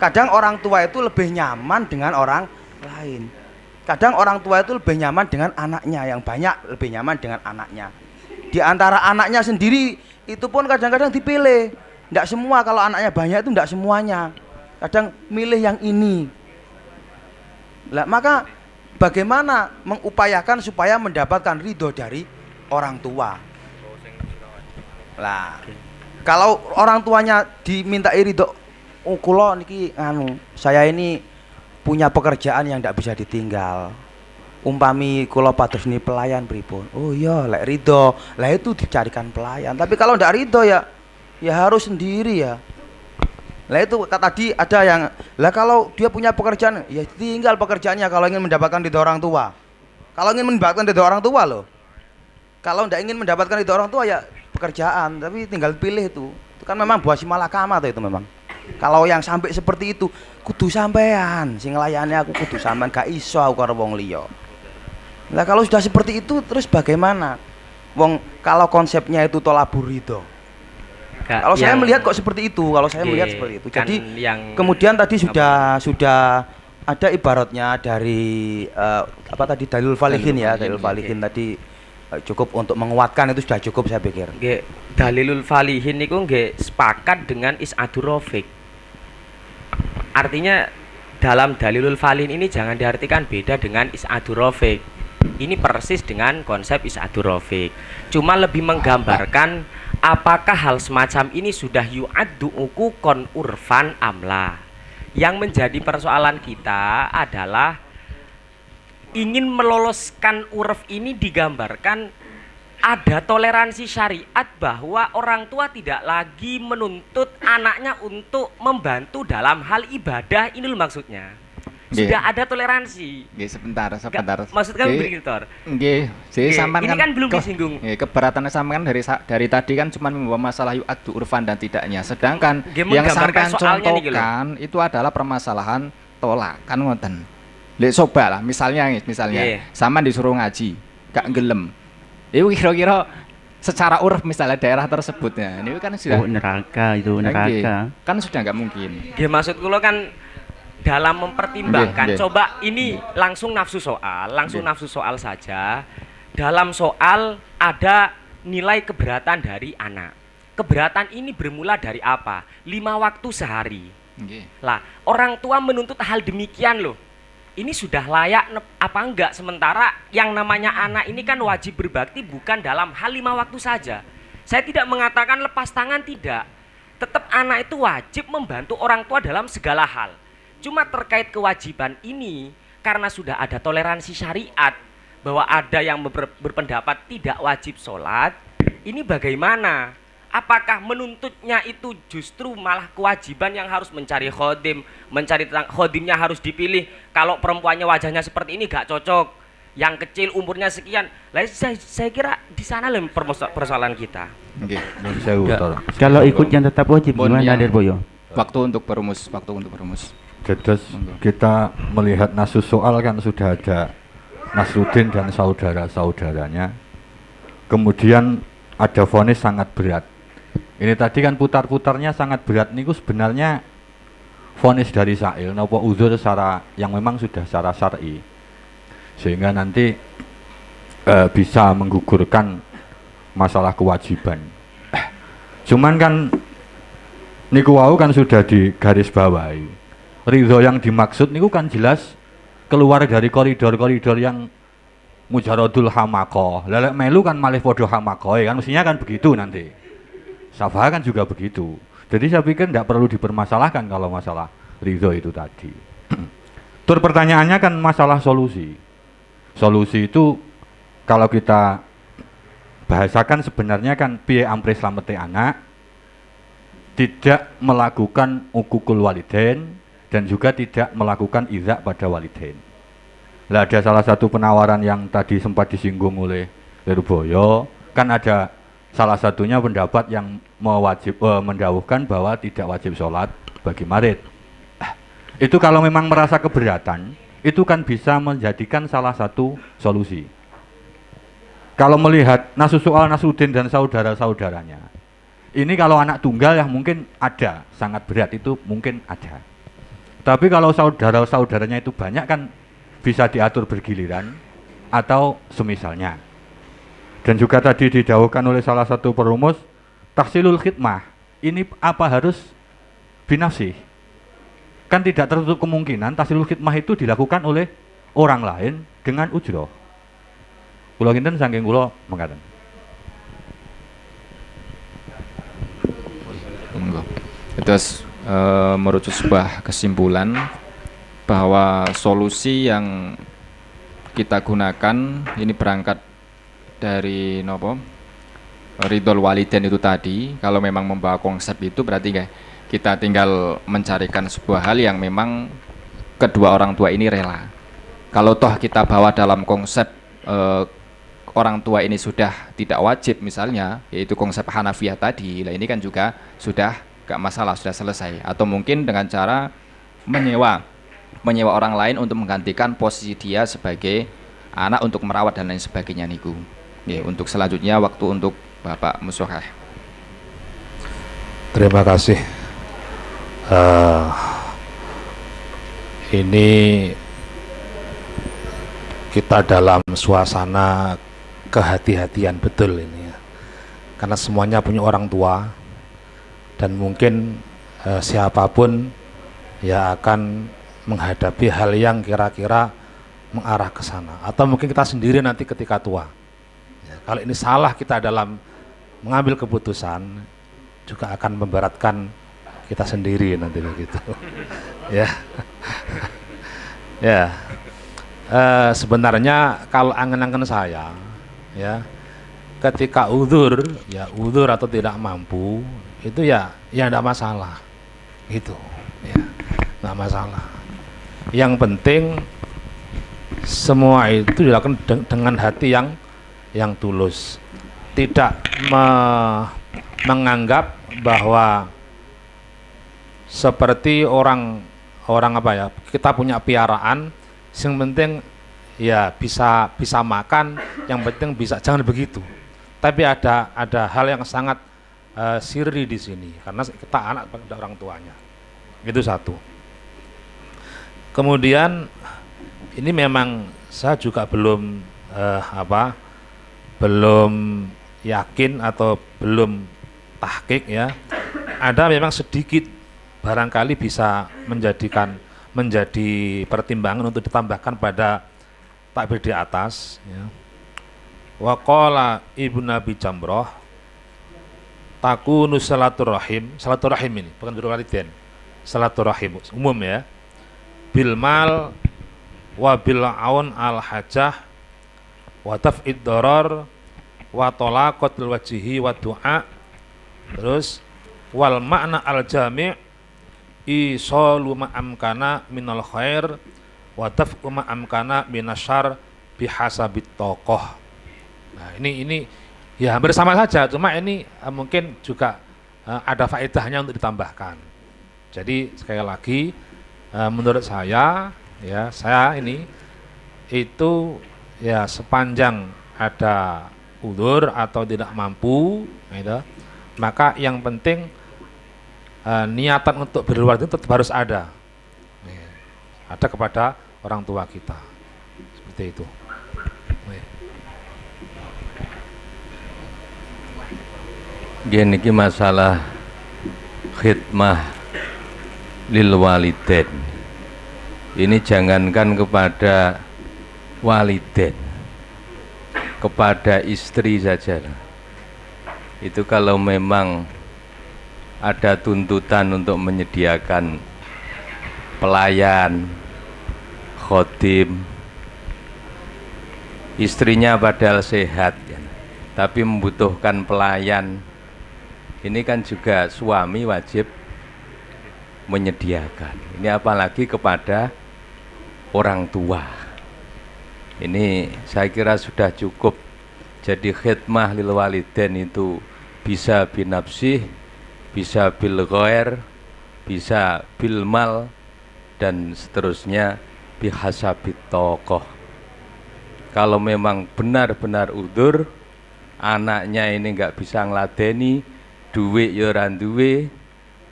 Kadang orang tua itu lebih nyaman dengan orang lain. Kadang orang tua itu lebih nyaman dengan anaknya, yang banyak lebih nyaman dengan anaknya. Di antara anaknya sendiri itu pun kadang-kadang dipilih. Tidak semua, kalau anaknya banyak itu tidak semuanya. Kadang milih yang ini. Lah maka bagaimana mengupayakan supaya mendapatkan ridho dari orang tua? Lah kalau orang tuanya dimintai ridho, oh kula niki saya ini punya pekerjaan yang tidak bisa ditinggal. Umpami kula pados ni pelayan pripun? Oh iya, lek ridho, lah itu dicarikan pelayan. Tapi kalau ndak ridho ya harus sendiri ya. Lah itu tadi ada yang, lah kalau dia punya pekerjaan ya tinggal pekerjaannya kalau ingin mendapatkan ridho orang tua. Kalau ingin mendapatkan ridho orang tua loh. Kalau ndak ingin mendapatkan ridho orang tua ya pekerjaan, tapi tinggal pilih itu. Itu kan memang buah si malakama tuh itu memang. Kalau yang sampai seperti itu kudu sampean sing nglayani aku, kudu sampean, gak iso aku karo wong liya. Nah kalau sudah seperti itu terus bagaimana? Wong kalau konsepnya itu tolabur ridho. Kalau saya melihat kok seperti itu, kalau saya melihat seperti itu. Jadi kemudian tadi sudah ada ibaratnya dari apa tadi dalil falihin ya, dalil falihin tadi cukup untuk menguatkan, itu sudah cukup saya pikir. Nggih, dalilul falihin niku nggih sepakat dengan is'adur rafiq. Artinya dalam dalilul falihin ini jangan diartikan beda dengan is'adur rafiq. Ini persis dengan konsep is'adur rafiq. Cuma lebih menggambarkan apakah hal semacam ini sudah yu'addu ukukon urfan amla. Yang menjadi persoalan kita adalah ingin meloloskan urf ini digambarkan ada toleransi syariat bahwa orang tua tidak lagi menuntut anaknya untuk membantu dalam hal ibadah. Ini loh maksudnya. Sudah ada toleransi. Nggih, sebentar. Maksud kami begini, Tor. Nggih, sampean ini kan belum disinggung. Nggih, keberatan sampean dari tadi kan cuma membawa masalah yu'addu urfan dan tidaknya. Sedangkan yang sampean contohkan itu adalah permasalahan tolak, kan ngoten. Lek coba lah misalnya Iya. sama disuruh ngaji, gak gelem. Itu kira-kira secara uruf misalnya daerah tersebutnya, ini kan sudah neraka itu neraka. Kan sudah nggak mungkin. Ya maksud kula kan dalam mempertimbangkan, Nggih, nggih. coba ini langsung nafsu soal saja. Dalam soal ada nilai keberatan dari anak. Keberatan ini bermula dari apa? 5 waktu sehari. Lah, orang tua menuntut hal demikian loh. Ini sudah layak apa enggak? Sementara yang namanya anak ini kan wajib berbakti bukan dalam hal 5 waktu saja. Saya tidak mengatakan lepas tangan, tidak. Tetap anak itu wajib membantu orang tua dalam segala hal. Cuma terkait kewajiban ini, karena sudah ada toleransi syariat, bahwa ada yang berpendapat tidak wajib sholat, ini bagaimana? Apakah menuntutnya itu justru malah kewajiban yang harus mencari khodim, khodimnya harus dipilih. Kalau perempuannya wajahnya seperti ini gak cocok, yang kecil umurnya sekian. Lah saya kira di sana lah persoalan kita. Kalau ikut yang tetap wajib gimana yang Adir Boyo? Waktu untuk perumus. Jelas kita melihat nasus soal kan sudah ada Nasruddin dan saudara-saudaranya. Kemudian ada vonis sangat berat. Ini tadi kan putar-putarnya sangat berat niku sebenarnya vonis dari Sa'il napa uzur secara yang memang sudah secara syar'i. Sehingga nanti bisa menggugurkan masalah kewajiban. Cuman kan niku wau kan sudah digarisbawahi. Ridho yang dimaksud niku kan jelas keluar dari koridor-koridor yang mujarodul hamaqah. Lelek melu kan malih podo hamaqah kan mestinya kan begitu nanti. Safah kan juga begitu. Jadi saya pikir tidak perlu dipermasalahkan kalau masalah ridho itu tadi. Tur pertanyaannya kan masalah solusi. Solusi itu kalau kita bahasakan sebenarnya kan piye ampre slamete anak, tidak melakukan ukukul walidain dan juga tidak melakukan izak pada walidain. Lah ada salah satu penawaran yang tadi sempat disinggung oleh Lirboyo, kan ada salah satunya pendapat yang mendawuhkan bahwa tidak wajib sholat bagi marid. Itu kalau memang merasa keberatan, itu kan bisa menjadikan salah satu solusi. Kalau melihat nasus soal Nasruddin dan saudara-saudaranya, ini kalau anak tunggal ya mungkin ada, sangat berat itu mungkin ada. Tapi kalau saudara-saudaranya itu banyak kan bisa diatur bergiliran atau semisalnya. Dan juga tadi didawuhkan oleh salah satu perumus, tahsilul khidmah, ini apa harus binafsih? Kan tidak tertutup kemungkinan tahsilul khidmah itu dilakukan oleh orang lain dengan ujroh. Kula kinten saking kula mengatakan. Terus merujuk sebuah kesimpulan bahwa solusi yang kita gunakan ini berangkat dari nopo ridhol walidain itu tadi. Kalau memang membawa konsep itu berarti kita tinggal mencarikan sebuah hal yang memang kedua orang tua ini rela. Kalau toh kita bawa dalam konsep orang tua ini sudah tidak wajib misalnya, yaitu konsep Hanafiyah tadi, lah ini kan juga sudah gak masalah, sudah selesai. Atau mungkin dengan cara menyewa orang lain untuk menggantikan posisi dia sebagai anak untuk merawat dan lain sebagainya niku. Ya, untuk selanjutnya waktu untuk Bapak Musohah. Terima kasih. Ini kita dalam suasana kehati-hatian betul ini ya. Karena semuanya punya orang tua dan mungkin siapapun ya akan menghadapi hal yang kira-kira mengarah ke sana, atau mungkin kita sendiri nanti ketika tua. Ya, kalau ini salah kita dalam mengambil keputusan juga akan memberatkan kita sendiri nanti begitu. Ya. Ya. Sebenarnya kalau angen-angen saya ya, ketika uzur atau tidak mampu itu ya tidak masalah gitu ya, nggak masalah. Yang penting semua itu dilakukan dengan hati yang tulus, tidak menganggap bahwa seperti orang apa ya, kita punya piaraan Yang penting ya bisa makan, yang penting bisa, jangan begitu. Tapi ada hal yang sangat sirri di sini karena kita anak pada orang tuanya. Itu satu. Kemudian ini memang saya juga belum belum yakin atau belum tahqiq ya. Ada memang sedikit barangkali bisa menjadi pertimbangan untuk ditambahkan pada takbir di atas ya. Wa qala Ibnu Abi Jamrah takunu silaturahim ini bukan birrul walidain, silaturahim umum ya, bil mal wa bil aun al hajah wa taf'id darar wa talaqatul wajhi wa du'a, terus wal makna al jami' isalu ma amkana minal khair wa daf'u ma amkana minasyar bihasabit tokoh. Nah, ini ya hampir sama saja, cuma ini mungkin juga ada faedahnya untuk ditambahkan. Jadi sekali lagi menurut saya ya, saya ini itu ya sepanjang ada udzur atau tidak mampu gitu, maka yang penting niatan untuk berluar itu tetap harus ada kepada orang tua kita, seperti itu. Gini masalah khidmah lil walidain ini jangankan kepada walidain, kepada istri saja itu kalau memang ada tuntutan untuk menyediakan pelayan, khodim, istrinya padahal sehat ya, tapi membutuhkan pelayan, ini kan juga suami wajib menyediakan. Ini apalagi kepada orang tua. Ini saya kira sudah cukup. Jadi khidmah lil walidain itu bisa binafsih, bisa bil ghair, bisa bil mal, dan seterusnya bihasabit tokoh. Kalau memang benar-benar udzur, anaknya ini nggak bisa ngladeni, duit ya ora duwe,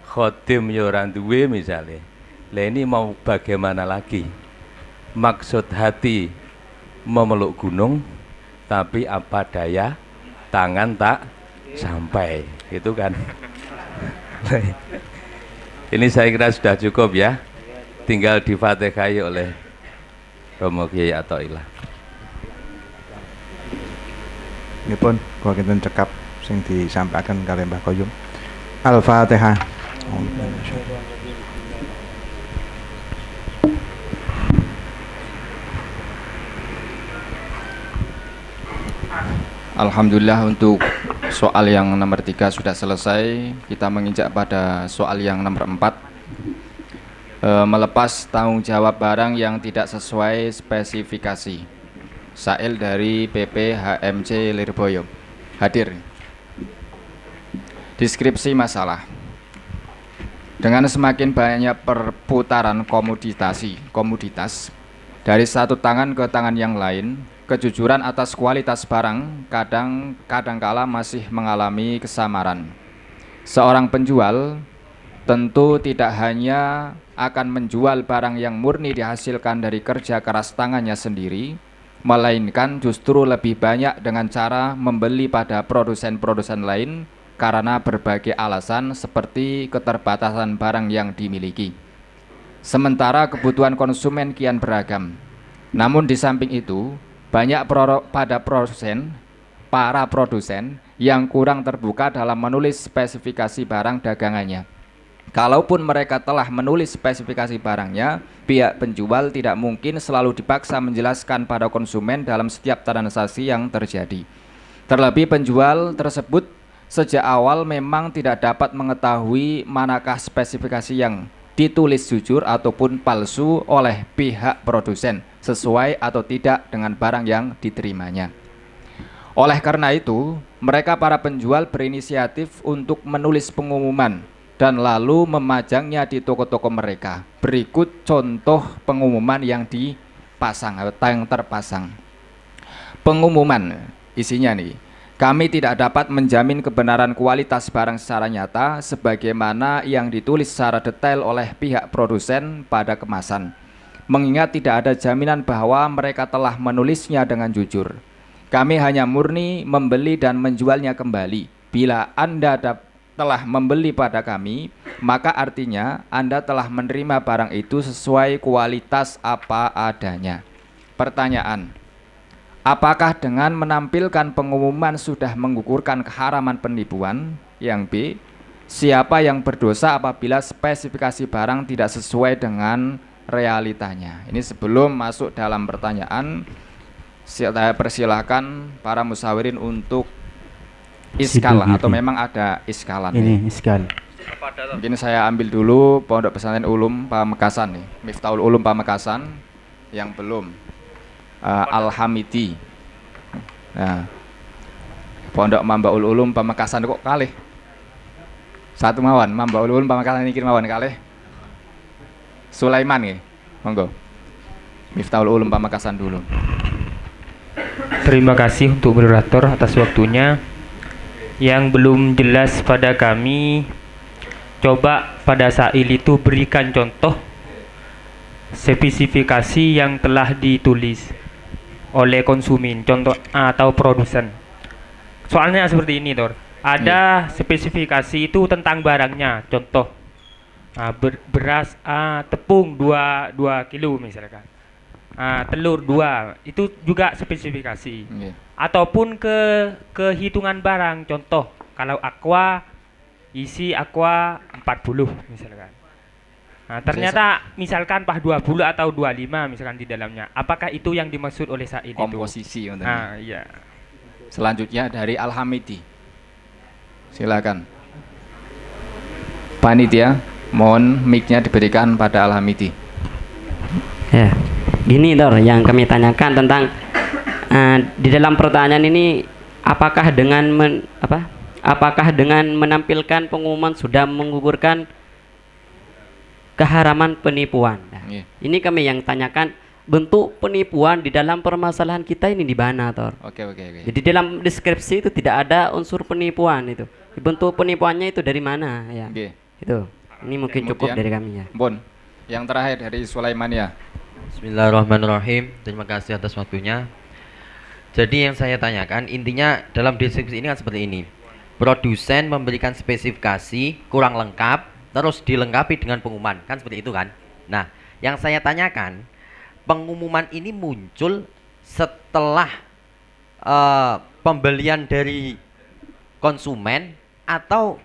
khodim ya ora duwe misalnya. Lah ini mau bagaimana lagi? Maksud hati memeluk gunung, tapi apa daya tangan tak sampai, gitu kan? Ini saya kira sudah cukup ya. Tinggal difatihai oleh Romo Kiai Athaillah. Ini pun kalau kita cekap sing disampaikan kali Mbah Qayyum. Al-Fatihah. Alhamdulillah untuk soal yang nomor 3 sudah selesai. Kita menginjak pada soal yang nomor 4. Melepas tanggung jawab barang yang tidak sesuai spesifikasi. Sail dari PP HMC Lirboyo. Hadir. Deskripsi masalah. Dengan semakin banyak perputaran komoditas dari satu tangan ke tangan yang lain, kejujuran atas kualitas barang kadangkala masih mengalami kesamaran. Seorang penjual tentu tidak hanya akan menjual barang yang murni dihasilkan dari kerja keras tangannya sendiri, melainkan justru lebih banyak dengan cara membeli pada produsen-produsen lain karena berbagai alasan seperti keterbatasan barang yang dimiliki. Sementara kebutuhan konsumen kian beragam. Namun di samping itu, banyak para produsen yang kurang terbuka dalam menulis spesifikasi barang dagangannya. Kalaupun mereka telah menulis spesifikasi barangnya, pihak penjual tidak mungkin selalu dipaksa menjelaskan pada konsumen dalam setiap transaksi yang terjadi. Terlebih penjual tersebut sejak awal memang tidak dapat mengetahui manakah spesifikasi yang ditulis jujur ataupun palsu oleh pihak produsen, sesuai atau tidak dengan barang yang diterimanya. Oleh karena itu, mereka para penjual berinisiatif untuk menulis pengumuman dan lalu memajangnya di toko-toko mereka. Berikut contoh pengumuman yang pasang atau yang terpasang. Pengumuman isinya nih, kami tidak dapat menjamin kebenaran kualitas barang secara nyata sebagaimana yang ditulis secara detail oleh pihak produsen pada kemasan, mengingat tidak ada jaminan bahwa mereka telah menulisnya dengan jujur. Kami hanya murni membeli dan menjualnya kembali. Bila Anda telah membeli pada kami, maka artinya Anda telah menerima barang itu sesuai kualitas apa adanya. Pertanyaan: apakah dengan menampilkan pengumuman sudah menggugurkan keharaman penipuan? Yang B, siapa yang berdosa apabila spesifikasi barang tidak sesuai dengan realitanya? Ini sebelum masuk dalam pertanyaan, saya persilahkan para musyawirin untuk iskal atau memang ada iskalan. Ini iskal. Mungkin saya ambil dulu Pondok Pesantren Ulum Pamekasan nih, Miftahul Ulum Pamekasan yang belum. Al-Hamidi. Nah, Pondok Mambaul Ulum Pamekasan kok kalih. Satu mawon, Mambaul Ulum Pamekasan ini mawon kalih. Sulaiman nggih. Monggo. Miftahul Ulum Pamekasan dulu. Terima kasih untuk moderator atas waktunya. Yang belum jelas pada kami, coba pada Sail itu berikan contoh spesifikasi yang telah ditulis oleh konsumen, contoh atau produsen. Soalnya seperti ini, Tor. Ada spesifikasi itu tentang barangnya, contoh beras tepung 2 kilo misalkan. Telur 2, itu juga spesifikasi. Ataupun kehitungan barang, contoh kalau aqua isi aqua 40 misalkan. Ternyata misalkan 20 atau 25 misalkan di dalamnya. Apakah itu yang dimaksud oleh Said itu? Komposisi. Iya. Selanjutnya dari Al-Hamidi. Silakan. Panitia, mohon mic-nya diberikan pada Al-Hamidi. Ya. Gini Tor, yang kami tanyakan tentang di dalam pertanyaan ini apakah dengan menampilkan pengumuman sudah menggugurkan keharaman penipuan. Nah, ini kami yang tanyakan bentuk penipuan di dalam permasalahan kita ini di mana, Tor? Oke. Jadi dalam deskripsi itu tidak ada unsur penipuan itu. Bentuk penipuannya itu dari mana ya? Itu. Ini mungkin cukup dari kami ya. Bon, yang terakhir dari Sulaiman ya. Bismillahirrahmanirrahim. Terima kasih atas waktunya. Jadi yang saya tanyakan intinya dalam deskripsi ini kan seperti ini. Produsen memberikan spesifikasi kurang lengkap, terus dilengkapi dengan pengumuman, kan seperti itu kan? Nah, yang saya tanyakan, pengumuman ini muncul setelah pembelian dari konsumen atau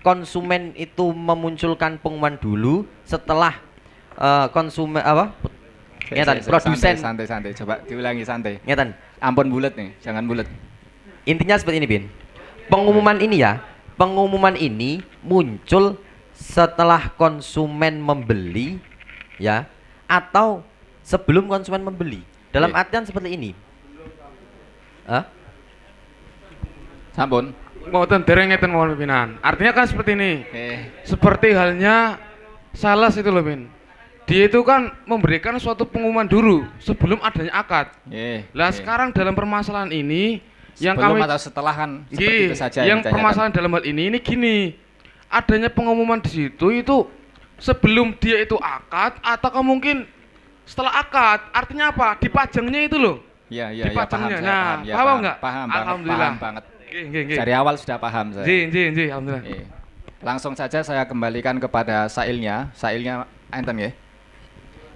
konsumen itu memunculkan pengumuman dulu setelah konsumen produsen santai coba diulangi santai. Ngeten. Ampun bulat nih, jangan bulat. Intinya seperti ini, Bin. Pengumuman ini muncul setelah konsumen membeli ya atau sebelum konsumen membeli. Dalam artian seperti ini. Sampun. Ngoten dereng ngeten mohon pimpinan. Artinya kan seperti ini. Seperti halnya sales itu loh, Bin. Dia itu kan memberikan suatu pengumuman dulu sebelum adanya akad. Sekarang dalam permasalahan ini yang sebelum kami atau setelah kan seperti itu saja yang permasalahan dalam hal ini gini. Adanya pengumuman di situ itu sebelum dia itu akad atau mungkin setelah akad. Artinya apa? Dipajangnya itu loh. Iya, dipajangnya. Paham, Nah, paham enggak? Paham Alhamdulillah. banget. Nggih. Dari awal sudah paham saya. Nggih, alhamdulillah. Langsung saja saya kembalikan kepada Sailnya enten nggih.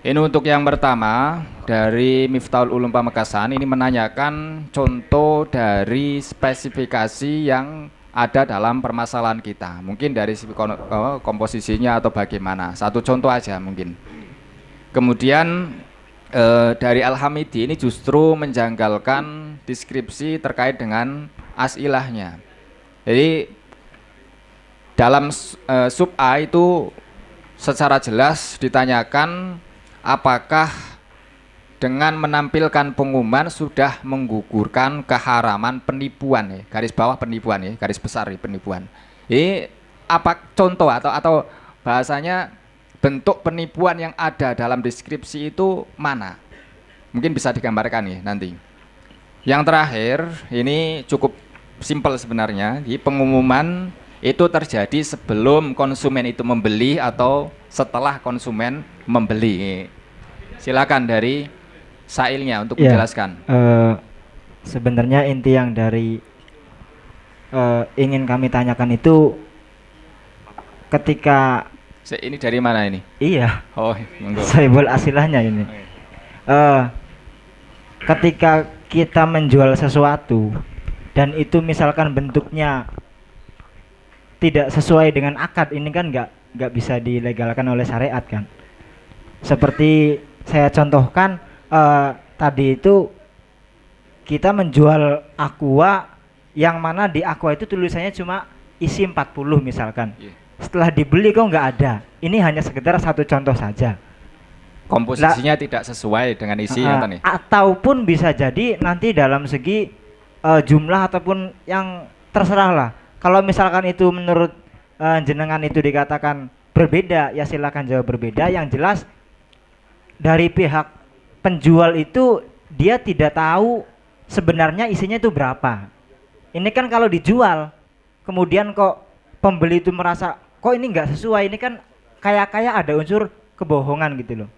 Ini untuk yang pertama dari Miftahul Ulum Pamekasan ini menanyakan contoh dari spesifikasi yang ada dalam permasalahan kita. Mungkin dari komposisinya atau bagaimana. Satu contoh aja mungkin. Kemudian dari Al-Hamidi ini justru menjanggalkan deskripsi terkait dengan asilahnya. Jadi dalam sub A itu secara jelas ditanyakan apakah dengan menampilkan pengumuman sudah menggugurkan keharaman penipuan ya, garis bawah penipuan ya, garis besar ya, penipuan. Ini apa contoh atau bahasanya bentuk penipuan yang ada dalam deskripsi itu mana? Mungkin bisa digambarkan nih nanti. Yang terakhir ini cukup simpel sebenarnya. Di pengumuman itu terjadi sebelum konsumen itu membeli atau setelah konsumen membeli. Silakan dari Sailnya untuk menjelaskan. Sebenarnya inti yang dari ingin kami tanyakan itu ketika ini dari mana ini? Iya. Oh, monggo. Saibul asilahnya ini. Ketika kita menjual sesuatu dan itu misalkan bentuknya tidak sesuai dengan akad, ini kan nggak bisa dilegalkan oleh syariat kan. Seperti saya contohkan tadi itu kita menjual aqua yang mana di aqua itu tulisannya cuma isi 40 misalkan. Setelah dibeli kok nggak ada. Ini hanya sekedar satu contoh saja. Komposisinya tidak sesuai dengan isi yang ataupun bisa jadi nanti dalam segi jumlah ataupun yang terserah lah. Kalau misalkan itu menurut jenengan itu dikatakan berbeda, ya silakan jawab berbeda. Yang jelas dari pihak penjual itu dia tidak tahu sebenarnya isinya itu berapa. Ini kan kalau dijual kemudian kok pembeli itu merasa kok ini nggak sesuai, ini kan kayak ada unsur kebohongan gitu loh.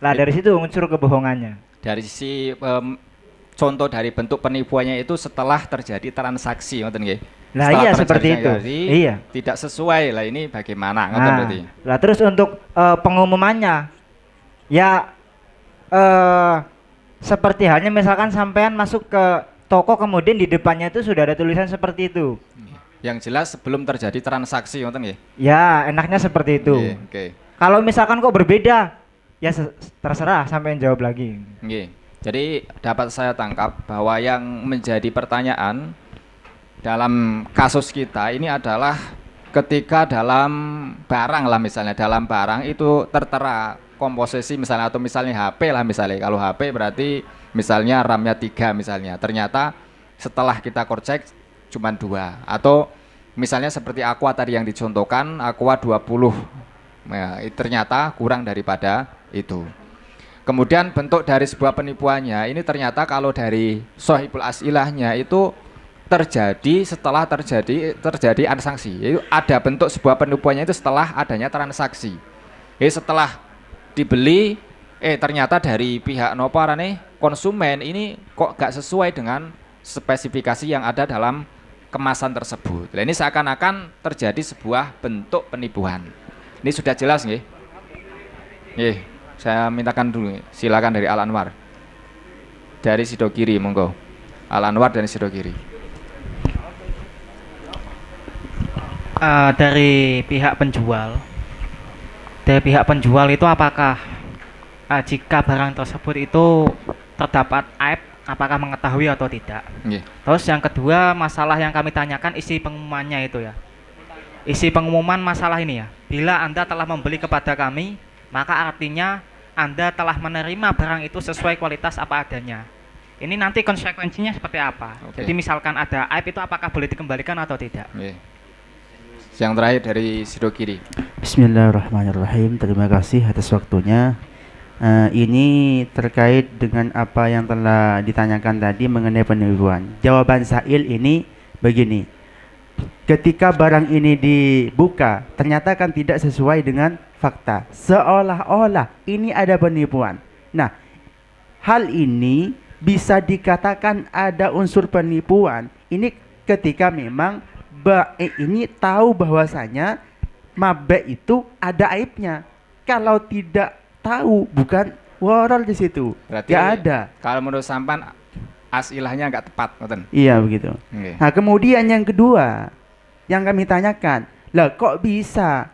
Lah dari situ unsur kebohongannya. Dari sisi contoh dari bentuk penipuannya itu setelah terjadi transaksi, ngoten nggih. Nah iya seperti itu. Iya. Tidak sesuai lah, ini bagaimana? Ngoten berarti. Lah terus untuk pengumumannya ya seperti halnya misalkan sampean masuk ke toko kemudian di depannya itu sudah ada tulisan seperti itu. Yang jelas sebelum terjadi transaksi, ngoten nggih. Ya, enaknya seperti itu. Oke. Kalau misalkan kok berbeda, ya terserah sampean jawab lagi. Nggih. Jadi dapat saya tangkap bahwa yang menjadi pertanyaan dalam kasus kita ini adalah ketika dalam barang lah, misalnya dalam barang itu tertera komposisi misalnya, atau misalnya HP lah misalnya. Kalau HP berarti misalnya RAM-nya 3 misalnya. Ternyata setelah kita cross-check cuma 2, atau misalnya seperti aqua tadi yang dicontohkan, aqua 20, nah, ternyata kurang daripada itu. Kemudian bentuk dari sebuah penipuannya ini ternyata kalau dari Sohibul Asilahnya itu terjadi setelah terjadi transaksi. Itu ada bentuk sebuah penipuannya itu setelah adanya transaksi. Setelah dibeli ternyata dari pihak konsumen ini kok gak sesuai dengan spesifikasi yang ada dalam kemasan tersebut. Nah, ini seakan-akan terjadi sebuah bentuk penipuan. Ini sudah jelas nggih? Nggih, saya mintakan dulu. Silakan dari Al Anwar. Dari Sido Kiri, monggo. Al Anwar dari Sido Kiri. Dari pihak penjual. Dari pihak penjual itu apakah jika barang tersebut itu terdapat aib, apakah mengetahui atau tidak? Terus yang kedua, masalah yang kami tanyakan isi pengumumannya itu ya. Isi pengumuman masalah ini ya. Bila Anda telah membeli kepada kami, maka artinya Anda telah menerima barang itu sesuai kualitas apa adanya. Ini nanti konsekuensinya seperti apa? Jadi misalkan ada aib itu apakah boleh dikembalikan atau tidak? Yang terakhir dari Sido Kiri. Bismillahirrahmanirrahim. Terima kasih atas waktunya. Ini terkait dengan apa yang telah ditanyakan tadi mengenai penipuan. Jawaban Sail ini begini. Ketika barang ini dibuka, ternyata kan tidak sesuai dengan fakta. Seolah-olah ini ada penipuan. Nah, hal ini bisa dikatakan ada unsur penipuan. Ini ketika memang baik ini tahu bahwasanya mabek itu ada aibnya. Kalau tidak tahu, bukan waral di situ. Berarti nggak ada. Kalau menurut sampan asilahnya nggak tepat, ngoten. Iya begitu. Nah kemudian yang kedua yang kami tanyakan, lah kok bisa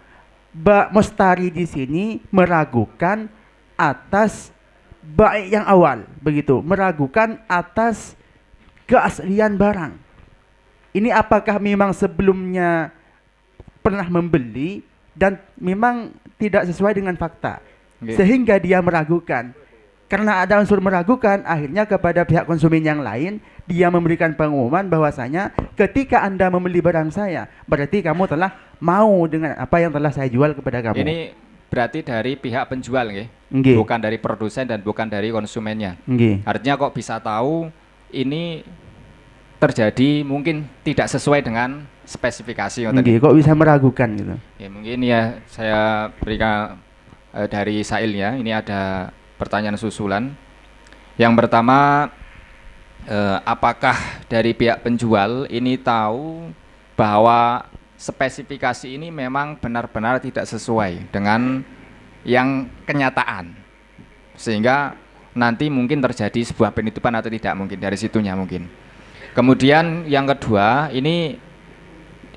Mbak Mustari di sini meragukan atas baik yang awal, begitu, meragukan atas keaslian barang. Ini apakah memang sebelumnya pernah membeli dan memang tidak sesuai dengan fakta, sehingga dia meragukan. Karena ada unsur meragukan, akhirnya kepada pihak konsumen yang lain dia memberikan pengumuman bahwasanya ketika Anda membeli barang saya, berarti kamu telah mau dengan apa yang telah saya jual kepada kamu. Ini berarti dari pihak penjual nggih. Nggih. Bukan dari produsen dan bukan dari konsumennya. Nggih. Artinya kok bisa tahu ini terjadi mungkin tidak sesuai dengan spesifikasi ngoten. Nggih, kok bisa meragukan gitu. Ya mungkin ya saya berikan dari Sailnya ini ada pertanyaan susulan. Yang pertama, apakah dari pihak penjual ini tahu bahwa spesifikasi ini memang benar-benar tidak sesuai dengan yang kenyataan, sehingga nanti mungkin terjadi sebuah penitupan atau tidak, mungkin dari situnya mungkin. Kemudian yang kedua, ini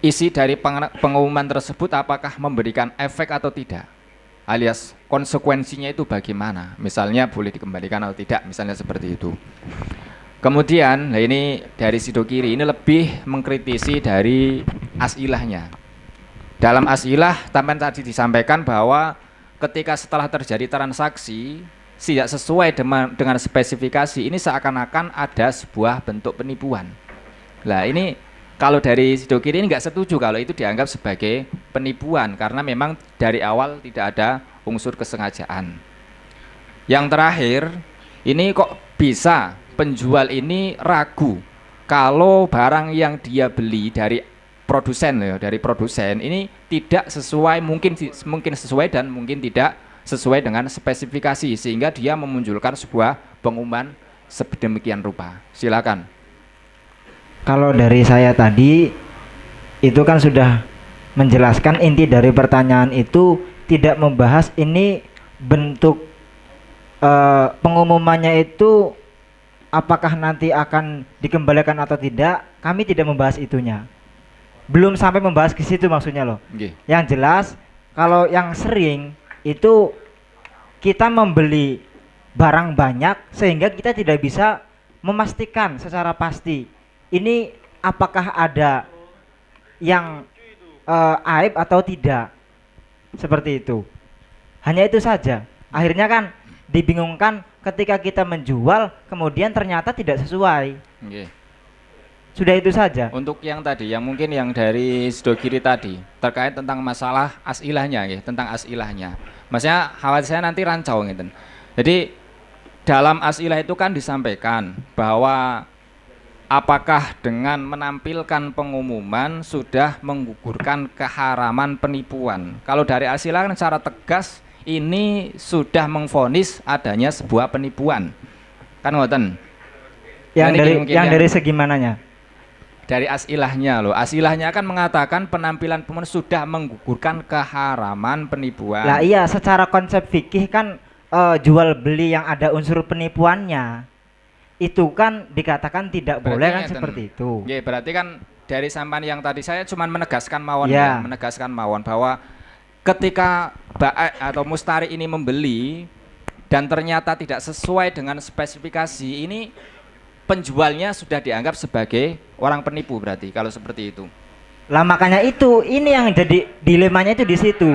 isi dari pengumuman tersebut apakah memberikan efek atau tidak, alias konsekuensinya itu bagaimana, misalnya boleh dikembalikan atau tidak, misalnya seperti itu. Kemudian, nah ini dari Sido Kiri ini lebih mengkritisi dari asilahnya. Dalam asilah, taman tadi disampaikan bahwa ketika setelah terjadi transaksi tidak sesuai dengan spesifikasi, ini seakan-akan ada sebuah bentuk penipuan. Nah ini kalau dari Sido Kiri ini nggak setuju kalau itu dianggap sebagai penipuan, karena memang dari awal tidak ada unsur kesengajaan. Yang terakhir, ini kok bisa penjual ini ragu kalau barang yang dia beli dari produsen ini tidak sesuai, mungkin sesuai dan mungkin tidak sesuai dengan spesifikasi, sehingga dia memunculkan sebuah pengumuman sedemikian rupa. Silakan. Kalau dari saya tadi itu kan sudah menjelaskan inti dari pertanyaan itu, tidak membahas ini bentuk pengumumannya itu apakah nanti akan dikembalikan atau tidak. Kami tidak membahas itunya, belum sampai membahas ke situ maksudnya loh. Yang jelas kalau yang sering itu kita membeli barang banyak sehingga kita tidak bisa memastikan secara pasti ini apakah ada yang aib atau tidak, seperti itu. Hanya itu saja. Akhirnya kan dibingungkan ketika kita menjual kemudian ternyata tidak sesuai. Sudah itu saja. Untuk yang tadi, yang mungkin yang dari Sido Kiri tadi terkait tentang masalah asilahnya, tentang asilahnya. Maksudnya khawatir saya nanti rancau gitu. Jadi dalam asilah itu kan disampaikan bahwa apakah dengan menampilkan pengumuman sudah menggugurkan keharaman penipuan. Kalau dari asilah kan secara tegas ini sudah mengvonis adanya sebuah penipuan. Kan ngoten. Yang dari segi mananya? Dari asilahnya loh. Asilahnya kan mengatakan penampilan pengumuman sudah menggugurkan keharaman penipuan. Lah iya, secara konsep fikih kan jual beli yang ada unsur penipuannya itu kan dikatakan tidak berarti boleh kan seperti itu. Ya, berarti kan dari sampan yang tadi saya cuma menegaskan mawon menegaskan mawon bahwa ketika baik atau mustari ini membeli dan ternyata tidak sesuai dengan spesifikasi, ini penjualnya sudah dianggap sebagai orang penipu berarti kalau seperti itu. Lah makanya itu, ini yang jadi dilemanya itu di situ.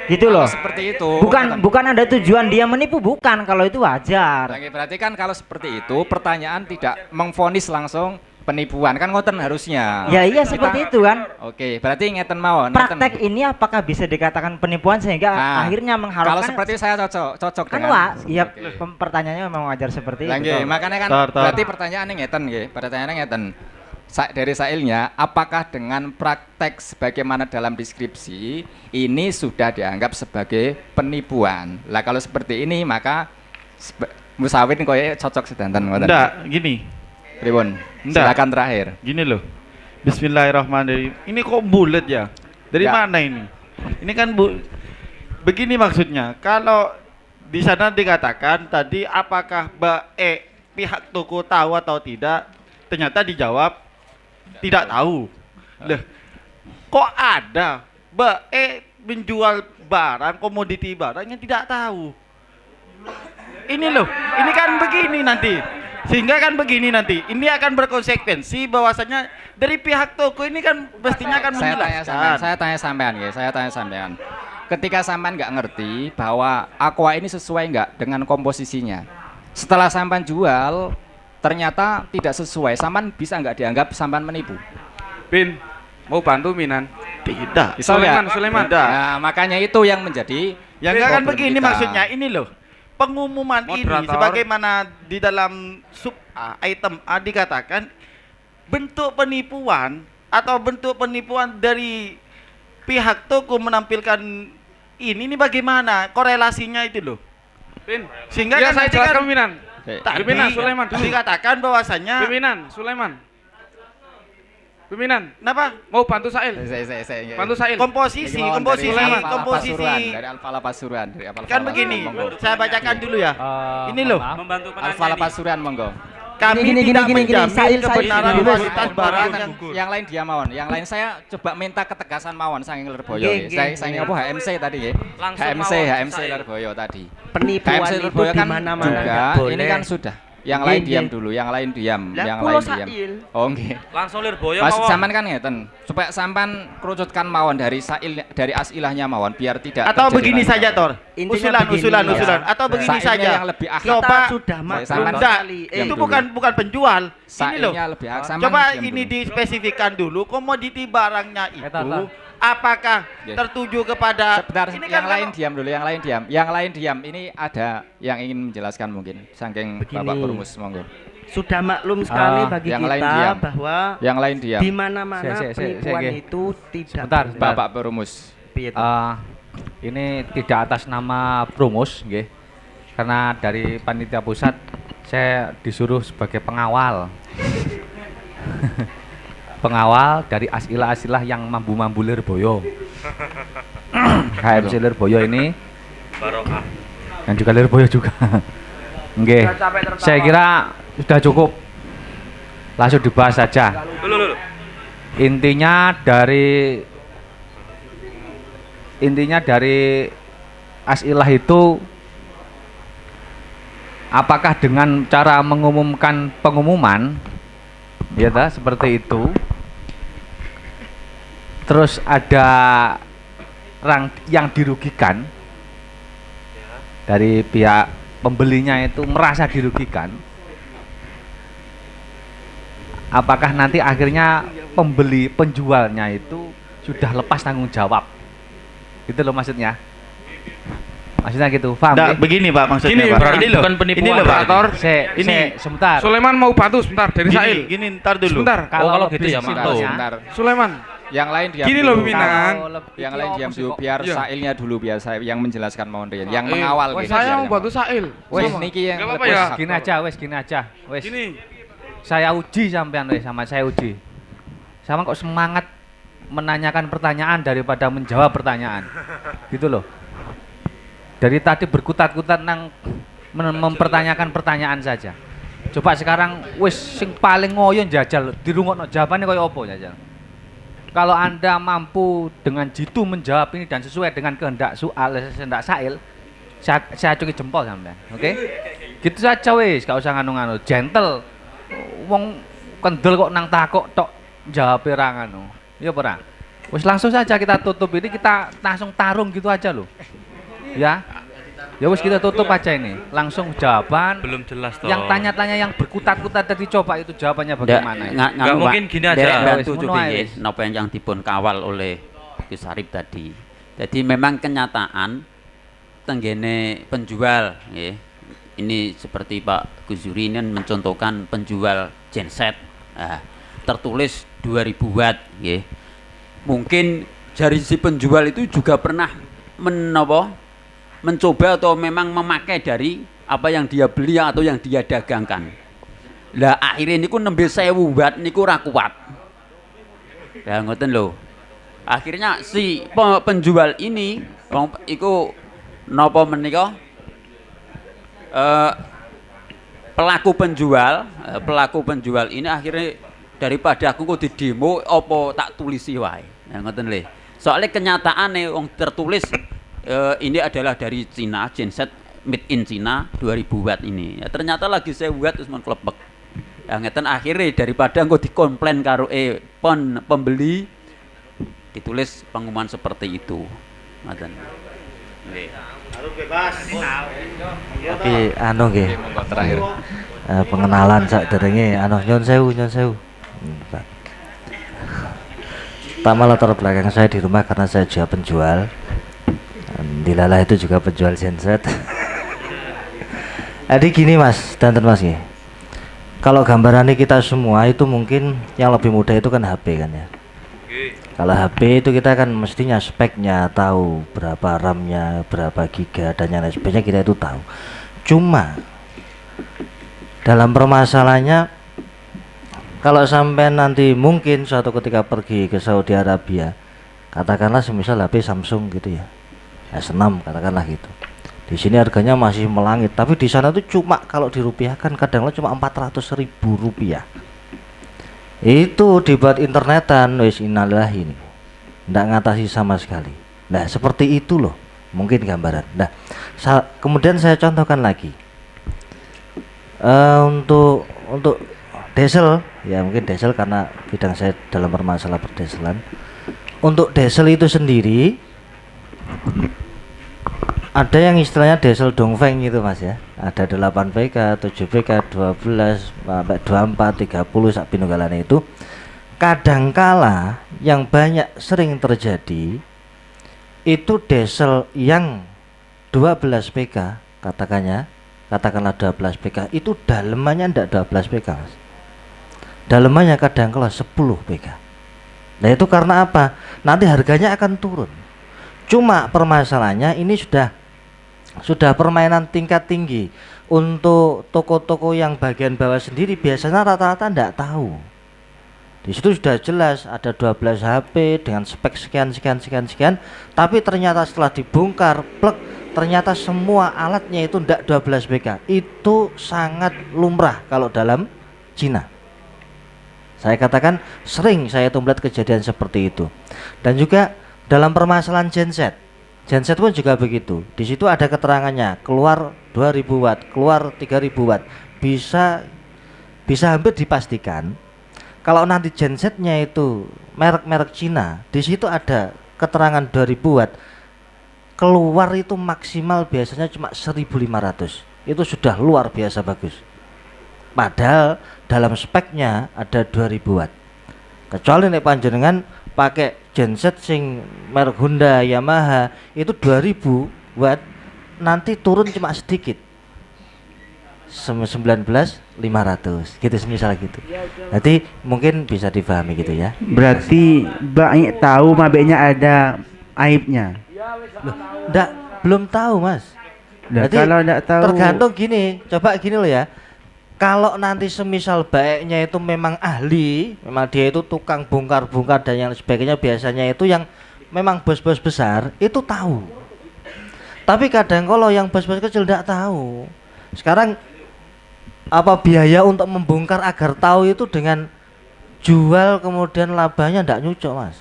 Gitu loh. Seperti itu. Bukan ada tujuan dia menipu, bukan, kalau itu wajar. Oke, berarti kan kalau seperti itu pertanyaan tidak mengvonis langsung penipuan, kan ngoten harusnya. Ya iya seperti itu kan. Oke, berarti ngeten mawon. Praktek ini apakah bisa dikatakan penipuan sehingga akhirnya mengharapkan. Kalau seperti saya cocok kan iya, pertanyaannya memang wajar seperti itu. Makanya kan berarti pertanyaannya ngeten nggih, pertanyaannya ngeten. Dari Sailnya, apakah dengan praktek sebagaimana dalam deskripsi ini sudah dianggap sebagai penipuan? Lah kalau seperti ini maka musawin koyo cocok sedanten ngoten. Enggak, gini. Pripun? Silakan terakhir. Gini loh. Bismillahirrahmanirrahim. Ini kok bulat ya? Dari mana ini? Ini kan begini maksudnya. Kalau di sana dikatakan tadi apakah pihak toko tahu atau tidak? Ternyata dijawab tidak tahu. Loh, kok ada menjual barang komoditi barang yang tidak tahu? Ini loh, ini kan begini nanti. Sehingga kan begini nanti, ini akan berkonsekuensi bahwasanya dari pihak toko ini kan mestinya akan menjelaskan. Saya tanya sampean. Ketika sampean nggak ngerti bahwa aqua ini sesuai nggak dengan komposisinya, setelah sampean jual ternyata tidak sesuai, sampean bisa nggak dianggap sampean menipu? Bin, mau bantu Minan? Tidak. Sulaiman. Nah, makanya itu yang menjadi Ya enggak kan problem begini kita. maksudnya, ini loh. Pengumuman ini Moderator. sebagaimana di dalam sub A, item A dikatakan bentuk penipuan atau bentuk penipuan dari pihak toko menampilkan ini bagaimana korelasinya itu loh. Sehingga Ya, kan saya tadi jelaskan kan pimpinan. tadi Pimpinan Sulaiman dulu. dikatakan bahwasanya Pimpinan Sulaiman. Pimpinan, kenapa? Mau bantu Sail? Bantu Sail. Komposisi Dari komposisi dari Alfala Pasuruan, dari Alfala kan begini, saya bacakan dulu ya. Ini loh, Alfala Pasuruan, monggo. kami tidak menjamin kebenaran kualitas barang yang lain dia mawon. Yang lain saya coba minta ketegasan mawon saking Lerboyo. Nggih, Saya nggih, saya apa HMC tadi ya. Langsung HMC mawon, Lerboyo tadi. Penipuan HMC itu Lerboyo kan di mana-mana juga nggak boleh. ini kan sudah. Yang Nggih, lain diam nggih. dulu, yang lain diam, Lah, yang kulo lain diam. Sail. Oh nggih. Langsung Lirboyo Mas mawon. sampean kan ngeten, supaya sampean kerucutkan mawon dari sail dari asilahnya mawon biar tidak atau terjadi begini lagi. saja Tor. Intinya Usulan begini, ya. atau begini Sailnya saja. yang lebih ahli. Coba Kita sudah Saya maklum sampean sekali. itu bukan penjual. Ini loh. Sailnya lebih ahli. Sampean Coba diam ini dulu. dispesifikkan dulu komoditi barangnya itu Tor. apakah Yes. tertuju kepada Sebentar, ini yang kan lain diam dulu, yang lain diam. Yang lain diam. Ini ada yang ingin menjelaskan mungkin. Saking Begini. Bapak Perumus, monggo. Sudah maklum sekali bagi yang lain kita diam. bahwa Yang lain diam. di mana-mana penipuan itu tidak Sebentar, Bapak Perumus. Ini tidak atas nama Prumus, nggih. Karena dari panitia pusat saya disuruh sebagai pengawal. Pengawal dari asilah-asilah yang mambu-mambu Lirboyo. HMC Lirboyo ini Barokah. dan juga Lirboyo juga. Nggih. Saya kira sudah cukup. Langsung dibahas saja. Intinya dari asilah itu apakah dengan cara mengumumkan pengumuman ya seperti itu, terus ada yang dirugikan dari pihak pembelinya itu merasa dirugikan, apakah nanti akhirnya penjualnya itu sudah lepas tanggung jawab, gitu loh maksudnya gitu, paham? Nggak, begini Pak maksudnya Gini, Pak. berarti bukan penipuan. Ini loh Pak. Ini sebentar. Sulaiman mau bantu sebentar dari Sail. Gini, ntar dulu. Sebentar. Kalau gitu ya mantu. Sulaiman. Yang lain diam Gini dulu. loh pimpinan. Yang lain diam dulu biar Iya. Sailnya dulu biar saya yang menjelaskan mohon Rian. Yang mengawal Wes, gitu, saya biar mau bantu Sail. Wes Sama. niki yang Nggak apa-apa lebih ya. hak. Gini aja, wes. Gini. Saya uji sampean wes, saya uji. Sama kok semangat menanyakan pertanyaan daripada menjawab pertanyaan. Gitu loh. Dari tadi berkutat-kutat mempertanyakan pertanyaan saja. Coba sekarang wis sing paling ngoyo njajal dirungokno jawabane koyo apa njajal. Kalau Anda mampu dengan jitu menjawab ini dan sesuai dengan kehendak Sail, saya acungi jempol sampean. Oke? Gitu saja wis, gak usah nganu-nganu, gentle. Wong kendel kok nang takok tok jawabe ra nganu. Ya apa ora? Wis langsung saja kita tutup ini, kita langsung tarung gitu aja loh. Ya. Ya wis kita tutup aja ini. Langsung jawaban. Belum jelas toh. Yang tanya-tanya yang berkutat-kutat tadi coba itu jawabannya bagaimana? Nggak mungkin gini aja. Bantu Wis, juga ngono ae, nggih, wis. napa yang dipun kawal oleh Gus Arif tadi. Jadi memang kenyataan tenggene penjual nggih. Ini seperti Pak Gus Yuri ini mencontohkan penjual genset. Tertulis 2000 watt nggih. Mungkin dari si penjual itu juga pernah mencoba atau memang memakai dari apa yang dia beli atau yang dia dagangkan. Lah akhirnya niku nembe 1000 watt niku ora kuat. Lah ngoten lho. Akhirnya si penjual ini wong iku napa menika pelaku penjual ini akhirnya daripada aku kok didemo apa tak tulisi wae. Nah ngoten lho. Soalnya kenyataane wong tertulis ini adalah dari Cina, genset made in Cina 2000 watt ini. Ya, ternyata lagi 1000 watt terus mengklepek. Ya ngeten akhirnya daripada engko dikomplain karo pembeli ditulis pengumuman seperti itu. Ngoten. Nggih. Harus bebas. Oke, anu nggih. Terakhir. Pengenalan saderenge anu nyun sewu. pertama latar belakang saya di rumah karena saya juga penjual. Dilala itu juga penjual genset. Jadi gini Mas, dan Mas ya. Kalau gambarannya kita semua itu mungkin yang lebih mudah itu kan HP kan ya. Kalau HP itu kita kan mestinya speknya tahu, berapa RAM-nya, berapa giga dan yang lain sebagainya kita itu tahu. Cuma dalam permasalahannya kalau sampai nanti mungkin suatu ketika pergi ke Saudi Arabia, katakanlah semisal HP Samsung gitu ya, S6 katakanlah gitu. Di sini harganya masih melangit, tapi di sana tuh cuma kalau dirupiahkan kadang-kadang cuma 400.000 rupiah. Itu dibuat internetan, wis innalillahi ini, nggak ngatasi sama sekali. Nah seperti itu loh, mungkin gambaran. Nah kemudian saya contohkan lagi untuk diesel, ya mungkin diesel karena bidang saya dalam permasalahan perdieselan. Untuk diesel itu sendiri ada yang istilahnya diesel dongfeng gitu Mas ya. Ada 8 PK, 7 PK, 12, sampai 24, 30 sak pinunggalannya itu. Kadangkala yang banyak sering terjadi itu diesel yang 12 PK katakanlah 12 PK itu dalemannya ndak 12 PK Mas. Dalemannya kadangkala 10 PK. Nah itu karena apa? Nanti harganya akan turun. Cuma permasalahannya ini sudah permainan tingkat tinggi. Untuk toko-toko yang bagian bawah sendiri biasanya rata-rata tidak tahu. Di situ sudah jelas ada 12 HP dengan spek sekian, tapi ternyata setelah dibongkar plek, ternyata semua alatnya itu tidak 12 BK. Itu sangat lumrah kalau dalam Cina. Saya katakan sering saya melihat kejadian seperti itu. Dan juga dalam permasalahan genset pun juga begitu. Di situ ada keterangannya, keluar 2000 watt, keluar 3000 watt. Bisa hampir dipastikan kalau nanti gensetnya itu merek-merek Cina, di situ ada keterangan 2000 watt. Keluar itu maksimal biasanya cuma 1500. Itu sudah luar biasa bagus. Padahal dalam speknya ada 2000 watt. Kecuali nek panjenengan pakai genset sing merek Honda, Yamaha itu 2000 watt, nanti turun cuma sedikit, 19.500 gitu semisal gitu. Nanti mungkin bisa dipahami gitu ya. Berarti banyak tahu mabeknya ada aibnya. Loh, belum tahu Mas. Jadi kalau enggak tahu tergantung gini, coba gini loh ya. Kalau nanti semisal baiknya itu memang ahli, memang dia itu tukang bongkar-bongkar dan yang sebagainya, biasanya itu yang memang bos-bos besar itu tahu. Tapi kadang kalau yang bos-bos kecil tidak tahu. Sekarang apa biaya untuk membongkar agar tahu itu dengan jual kemudian labanya tidak nyucuk Mas.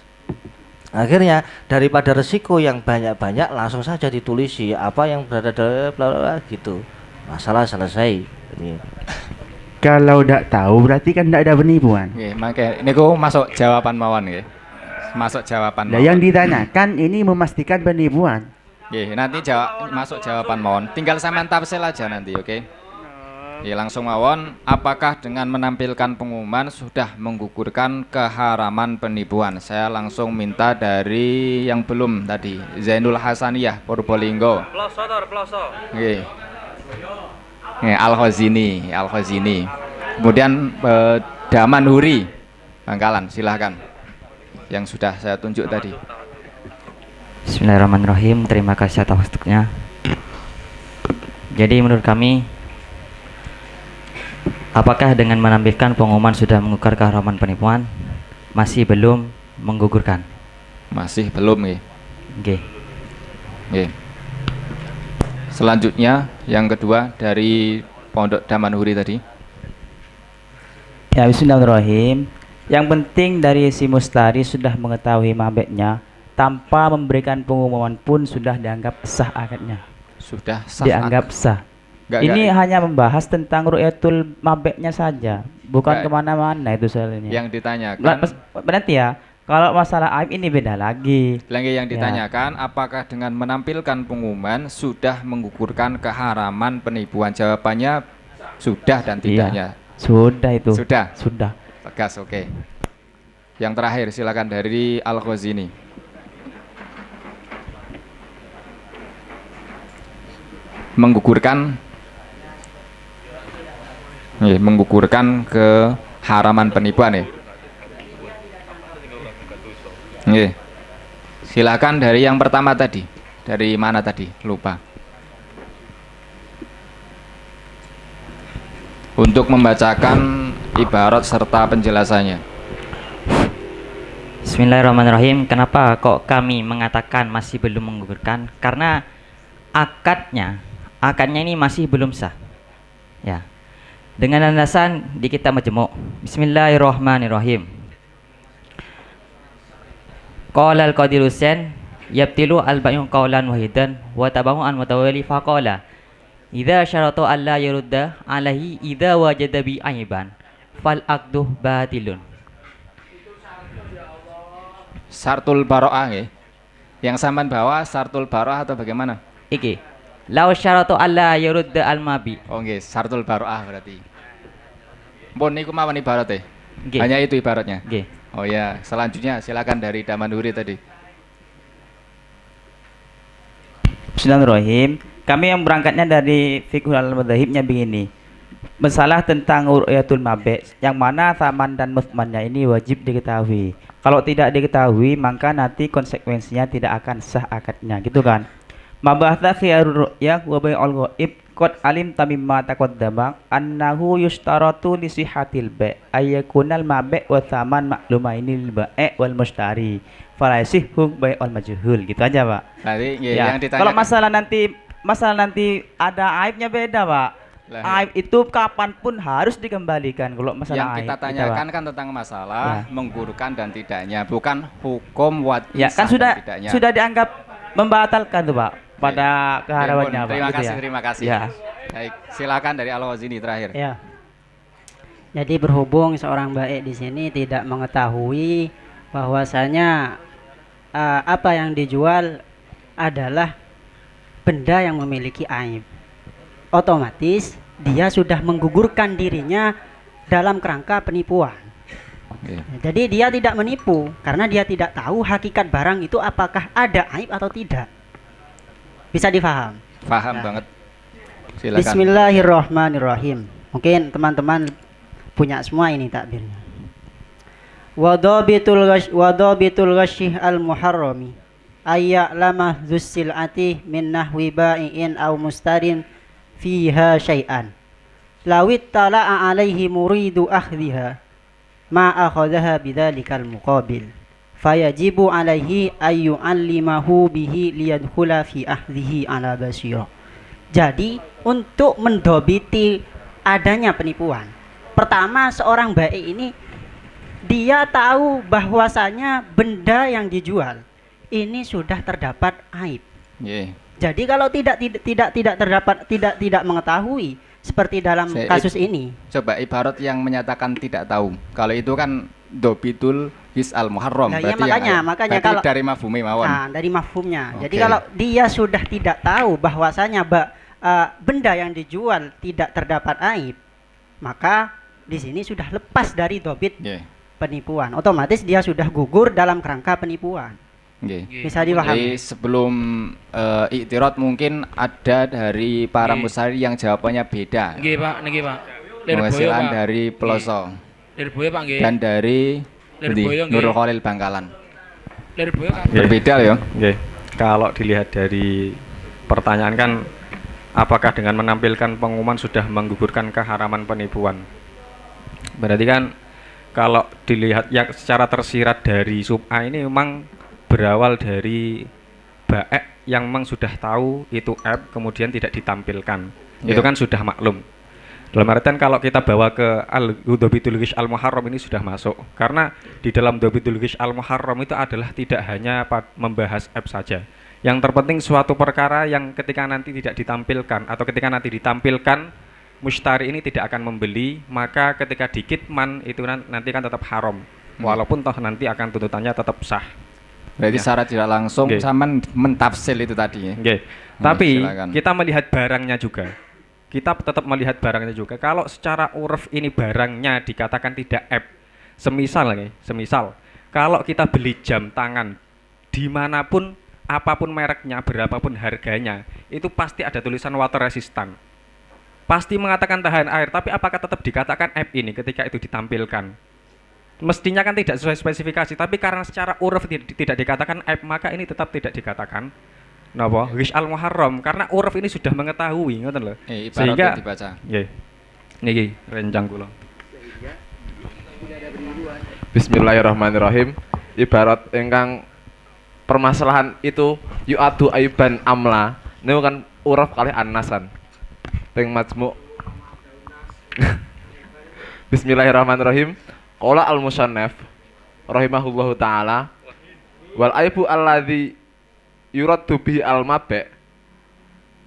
Akhirnya daripada resiko yang banyak-banyak langsung saja ditulisi apa yang berada dalam bla bla gitu. Masalah selesai. Kalau tidak tahu berarti kan tidak ada penipuan. Nggih, mangke niku masuk jawaban mawon nggih. Masuk jawaban Nah, mawon. yang ditanyakan ini memastikan penipuan. Nggih, nanti masuk jawaban mawon. Tinggal sampean tafsir aja nanti, oke? Nggih, langsung mawon, apakah dengan menampilkan pengumuman sudah menggugurkan keharaman penipuan? Saya langsung minta dari yang belum tadi, Zainul Hasaniyah Purbolinggo. Ploso. Nggih. Al-Khazini. Kemudian Daman Huri Bangkalan, silahkan. Yang sudah saya tunjuk tadi. Bismillahirrahmanirrahim. Terima kasih atas waktunya. Jadi menurut kami, apakah dengan menampilkan pengumuman sudah mengukur keharaman penipuan? Masih belum menggugurkan. Masih belum nggih. Nggih. Selanjutnya yang kedua dari Pondok Damanhuri tadi. Ya, bismillahirrahmanirrahim. Yang penting dari si mustari sudah mengetahui mabeknya, tanpa memberikan pengumuman pun sudah dianggap sah akadnya. Sudah sah. Dianggap sah. Ini hanya membahas tentang ru'yatul mabeknya saja, bukan kemana-mana itu soalnya. Yang ditanyakan. Berarti ya, kalau masalah aib ini beda lagi. Lagi yang ditanyakan, apakah dengan menampilkan pengumuman sudah menggugurkan keharaman penipuan? Jawabannya sudah dan tidaknya. Sudah itu. Sudah. Sudah. Tegas, oke. Yang terakhir silakan dari Al-Ghazini. Menggugurkan keharaman penipuan ya. Silakan dari yang pertama tadi. Dari mana tadi? Lupa. Untuk membacakan ibarat serta penjelasannya. Bismillahirrahmanirrahim. Kenapa kok kami mengatakan masih belum menggugurkan? Karena akadnya ini masih belum sah. Ya. Dengan landasan di kitab Majmu'. Bismillahirrahmanirrahim. Qala al-Qadir Husain yabtilu al-ba'yun qawlan wahidan wa tabahu an mutawali faqala idza syaratu alla yurudda alaihi idza wajada bi aiban fal aqduh batilun. Sartul Baro'ah ya. Yang sampean bawa Sartul Baro'ah atau bagaimana? Iki. Law syaratu alla yurudda al-mabi. Oh nggih, Sartul Baro'ah berarti. Pun niku mawon ibaratnya. Nggih. Hanya itu ibaratnya. Nggih. Oh ya, selanjutnya silakan dari Damanhuri tadi. Bismillahirrahmanirrahim. Kami yang berangkatnya dari fiqhul al-madzhabnya begini. Masalah tentang ru'yatul mabe' yang mana saman dan musmannya ini wajib diketahui. Kalau tidak diketahui maka nanti konsekuensinya tidak akan sah akadnya, gitu kan? Mabahtha khiyarur ru'ya wa bai'ul ghaib qad alim tamimma taqaddama annahu yustaratu li sihhatil bai' ayyakunal mabe' wa saman maklumainil bai' wal mushtari falaisihhu bai'ul majhul, gitu aja, Pak. Tadi Ya. yang ditanya. Kalau masalah nanti ada aibnya beda, Pak. Aib itu kapanpun harus dikembalikan. Kalau masalah yang kita aib, tanyakan kan tentang masalah menggugurkan dan tidaknya, bukan hukum wajib ya kan dan tidaknya. sudah dianggap membatalkan tuh, Pak, pada keharamannya, Pak. Terima gitu kasih, ya. terima kasih. Ya. Baik, silakan dari Al-Ghazini terakhir. Ya. Jadi berhubung seorang baik di sini tidak mengetahui bahwasanya apa yang dijual adalah benda yang memiliki aib, otomatis dia sudah menggugurkan dirinya dalam kerangka penipuan. Jadi dia tidak menipu karena dia tidak tahu hakikat barang itu apakah ada aib atau tidak. Bisa difaham? Paham banget. Silakan. Bismillahirrahmanirrahim. Mungkin teman-teman punya semua ini takbirnya. Wadabitul ghasyih al-muharrami ayya'lama dzussilati min nahwi ba'i'in aw mustarin fiha syai'an lawit tala'a alaihi muridu akhdhiha ma akhadhaha bidzalikal muqabil fayajibu alaihi ayyu'allimahu bihi liyadkhula fi akhdhihi ala basira. Jadi untuk mendobiti adanya penipuan, pertama seorang baik ini dia tahu bahwasanya benda yang dijual ini sudah terdapat aib. Jadi kalau tidak mengetahui seperti dalam kasus ini. Coba ibarat yang menyatakan tidak tahu. Kalau itu kan dobitul his al muharram. Nah, ya, makanya kalau dari mafhumi mawon. Nah, dari mafhumnya. Jadi kalau dia sudah tidak tahu bahwasanya benda yang dijual tidak terdapat aib, maka di sini sudah lepas dari dobit penipuan. Otomatis dia sudah gugur dalam kerangka penipuan. Bisa dipahami. Jadi sebelum iktirad mungkin ada dari para musari yang jawabannya beda. Nggih, Pak, niki, Pak. Penghasilan dari Peloso. Lirboyo, Pak, nggih. Dan dari Lirboyo, nggih. Nurul Khalil Bangkalan. Lirboyo, Pak. Berbeda ya. Nggih. Kalau dilihat dari pertanyaan kan apakah dengan menampilkan pengumuman sudah menggugurkan keharaman penipuan? Berarti kan kalau dilihat yang secara tersirat dari sub A ini memang berawal dari baek yang memang sudah tahu itu app kemudian tidak ditampilkan. Itu kan sudah maklum. Dalam artian kalau kita bawa ke al-Dhabitul Ghish al-Muharram ini sudah masuk. Karena di dalam Dhabitul Ghish al-Muharram itu adalah tidak hanya membahas app saja. Yang terpenting suatu perkara yang ketika nanti tidak ditampilkan atau ketika nanti ditampilkan mustari ini tidak akan membeli, maka ketika dikitman itu nanti kan tetap haram. Walaupun toh nanti akan tuntutannya tetap sah. Berarti secara tidak langsung sama mentafsir itu tadi ya. Tapi silakan. kita melihat barangnya juga. Kita tetap melihat barangnya juga. Kalau secara uruf ini barangnya dikatakan tidak app. Semisal Kalau kita beli jam tangan dimanapun, apapun mereknya, berapapun harganya, itu pasti ada tulisan water resistant. Pasti mengatakan tahan air, tapi apakah tetap dikatakan app ini ketika itu ditampilkan? Mestinya kan tidak sesuai spesifikasi, tapi karena secara uruf tidak dikatakan app, maka ini tetap tidak dikatakan napa? Ghish al-muharram, karena uruf ini sudah mengetahui, ngoten lho. Sehingga dibaca. Nggih. Niki rencang kula. Bismillahirrahmanirrahim. Ibarat ingkang permasalahan itu yu'adu aiban amla, niku kan uruf kalih anasan. Teng majmu. Bismillahirrahmanirrahim. Qala al-musannaf rahimahullahu taala wal aibu alladzi yuraddu bihi al-mabe'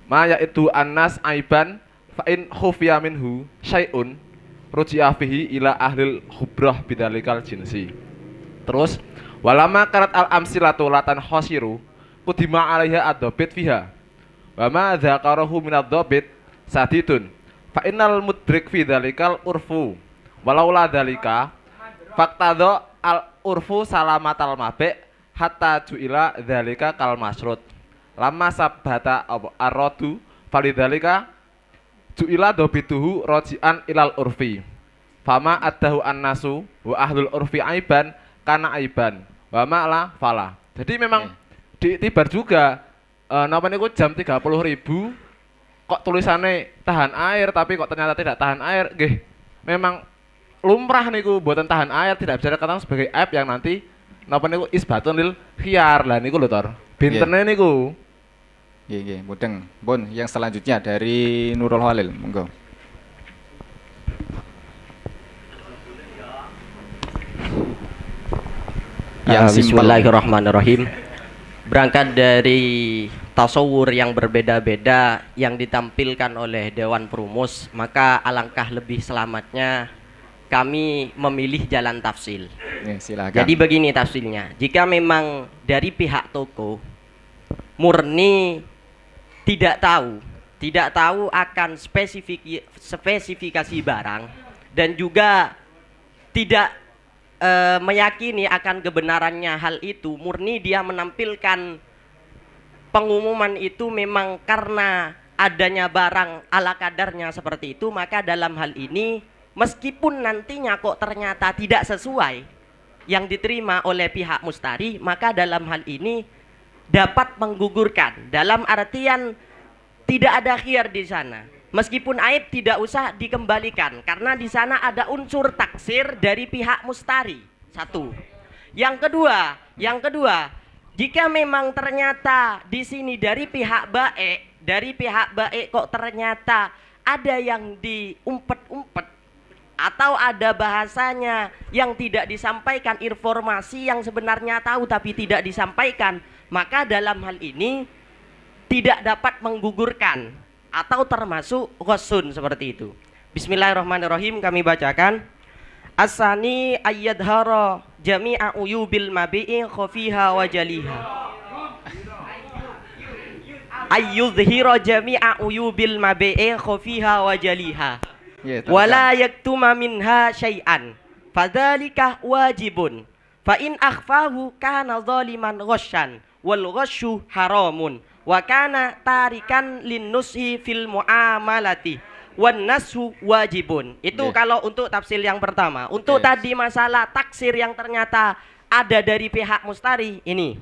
ma yaitu annas aiban fa in khufiya minhu syai'un ruji'a fihi ila ahlil khubrah bidzalikal jinsi. Terus walama karat al-amsilatu latan khasiru qudima 'alaiha ad-dhabit fiha wa ma dzakarahu min ad-dhabit sadidun fa innal mudrik fi dzalikal urfu walaula dzalika faqtadha al urfu salamatal mabe hatta ju'ila dzalika kal masrut lamma sabata ar-radu falidzalika ju'ila dhabituhu raji'an ilal urfi fama addahu annasu wa ahlul urfi aiban kana aiban wa ma'la fala. Jadi memang diitibar juga napa niku jam 30.000 kok tulisannya tahan air tapi kok ternyata tidak tahan air, nggih. Memang lumrah niku mboten tahan air, tidak bisa dikatakan sebagai aib yang nanti napa niku isbatun lil khiyar. Lah niku lho Tor. Bintene niku. Nggih, nggih, mudeng. Pun yang selanjutnya dari Nurul Halil, monggo. Bismillahirrahmanirrahim. Berangkat dari tasawur yang berbeda-beda yang ditampilkan oleh Dewan Perumus, maka alangkah lebih selamatnya kami memilih jalan tafsil. Silakan. Jadi begini tafsilnya, jika memang dari pihak toko murni tidak tahu akan spesifikasi barang dan juga tidak meyakini akan kebenarannya hal itu, murni dia menampilkan pengumuman itu memang karena adanya barang ala kadarnya seperti itu, maka dalam hal ini meskipun nantinya kok ternyata tidak sesuai yang diterima oleh pihak mustari, maka dalam hal ini dapat menggugurkan, dalam artian tidak ada khiyar di sana. Meskipun aib tidak usah dikembalikan karena di sana ada unsur taksir dari pihak mustari. Satu. Yang kedua, jika memang ternyata di sini dari pihak baik kok ternyata ada yang diumpet-umpet atau ada bahasanya yang tidak disampaikan, informasi yang sebenarnya tahu tapi tidak disampaikan, maka dalam hal ini tidak dapat menggugurkan atau termasuk ghasun seperti itu. Bismillahirrahmanirrahim, kami bacakan. Asani ayyadhara jami'a uyubil mabi'i khafiha wa jaliha. Ayyudhira jami'a uyubil mabi'i khafiha wa jaliha. Wala yaktuma minha syai'an. Fadzalika wajibun. Fa in akhfahu kana zaliman ghasyan wal ghasyu haramun. Wa kana tarikan linnushi fil muamalati wan nasu wajibun. Itu kalau untuk tafsir yang pertama. Untuk tadi masalah taksir yang ternyata ada dari pihak mustari ini.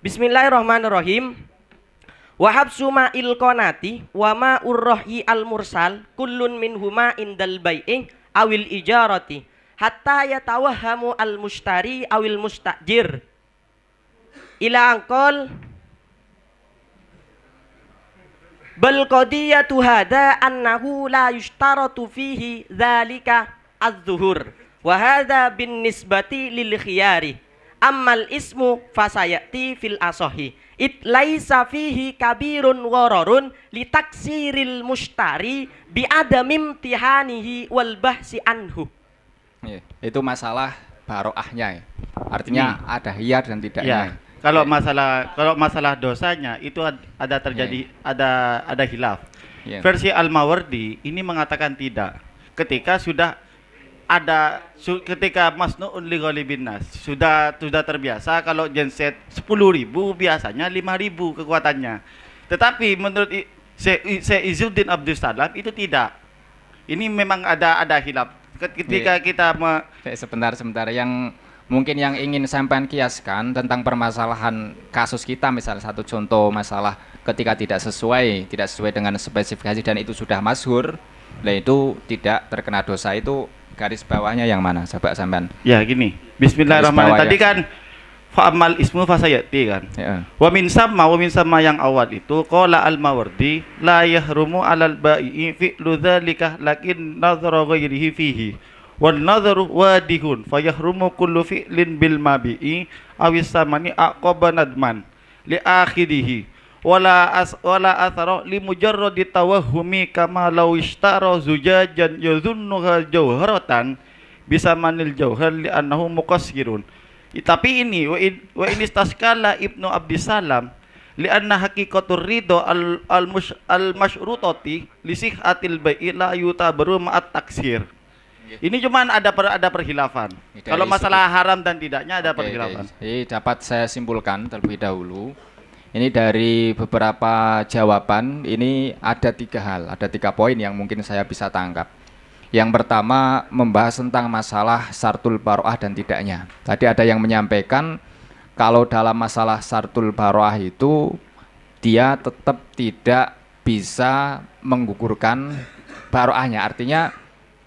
Bismillahirrahmanirrahim. Wa habsu ma'il qanati wa ma'ur rahyi al mursal kullun minhuma indal bai'i awil ijarati hatta yatawahhamu al mushtari awil mustajir ila anqal bal qadiyatu hadha annahu la yushtaratu fihi dzalika az-zuhur wa hadha bin nisbati lil khiyari ammal ismu fasayati fil asahi it laisa fihi kabirun ghararun li taksiril mushtari bi adamim tihanihi wal bahsi anhu. Itu masalah baroahnya ya. Artinya ada hiyar dan tidak hiyar. Kalau masalah dosanya itu ada terjadi ada khilaf. Versi Al-Mawardi ini mengatakan tidak. Ketika sudah ada ketika masnu'un li ghalibin nas sudah terbiasa kalau genset 10.000 biasanya 5.000 kekuatannya. Tetapi menurut Syekh Izzuddin Abdul Salam itu tidak. Ini memang ada hilaf. Ketika kita sebentar yang mungkin yang ingin sampean kiaskan tentang permasalahan kasus kita, misalnya satu contoh masalah ketika tidak sesuai dengan spesifikasi dan itu sudah masyhur, lah itu tidak terkena dosa, itu garis bawahnya yang mana? Coba sampean. Ya gini, bismillahirrahmanirrahim. Tadi kan fa'amal ismu fasayati kan. Ya. Wa min sama yang awal itu qala al-Mawardi la yahrumu 'alal bai'i fi'lu dzalika lakin nadhara ghairihi fihi. Wan nadharu wadihun fayahrumu kullu fi'lin bil mabi'i awis samani aqaba nadman li akhirihi wala athara li mujarradi tawahhumi kama law ishtara zujajan yadhunnuha jawharatan bisa manil jauhar li annahu muqassirun. Tapi ini wa in istaskala Ibnu Abdissalam li anna haqiqatur ridho al masyrutati li sihhatil bai'i la yutabaru ma'at taksir. Ini cuman ada perkhilafan. Kalau masalah haram dan tidaknya ada perkhilafan. Jadi dapat saya simpulkan terlebih dahulu. Ini dari beberapa jawaban, ini ada 3 hal, ada 3 poin yang mungkin saya bisa tangkap. Yang pertama membahas tentang masalah syartul baro'ah dan tidaknya. Tadi ada yang menyampaikan kalau dalam masalah syartul baro'ah itu dia tetap tidak bisa menggugurkan baro'ahnya. Artinya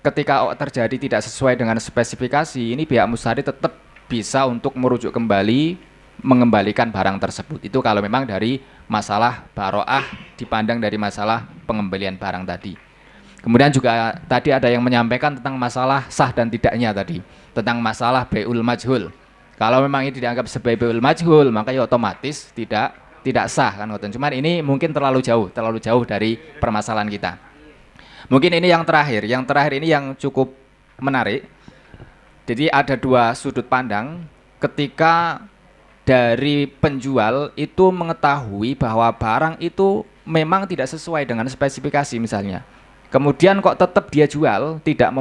ketika terjadi tidak sesuai dengan spesifikasi, ini pihak mustari tetap bisa untuk merujuk kembali, mengembalikan barang tersebut. Itu kalau memang dari masalah baro'ah dipandang dari masalah pengembalian barang tadi. Kemudian juga tadi ada yang menyampaikan tentang masalah sah dan tidaknya tadi, tentang masalah bai'ul majhul. Kalau memang ini dianggap sebagai bai'ul majhul, maka ya otomatis tidak sah kan. Cuman ini mungkin terlalu jauh dari permasalahan kita. Mungkin ini yang terakhir ini yang cukup menarik. Jadi ada 2 sudut pandang ketika dari penjual itu mengetahui bahwa barang itu memang tidak sesuai dengan spesifikasi misalnya. Kemudian kok tetap dia jual, tidak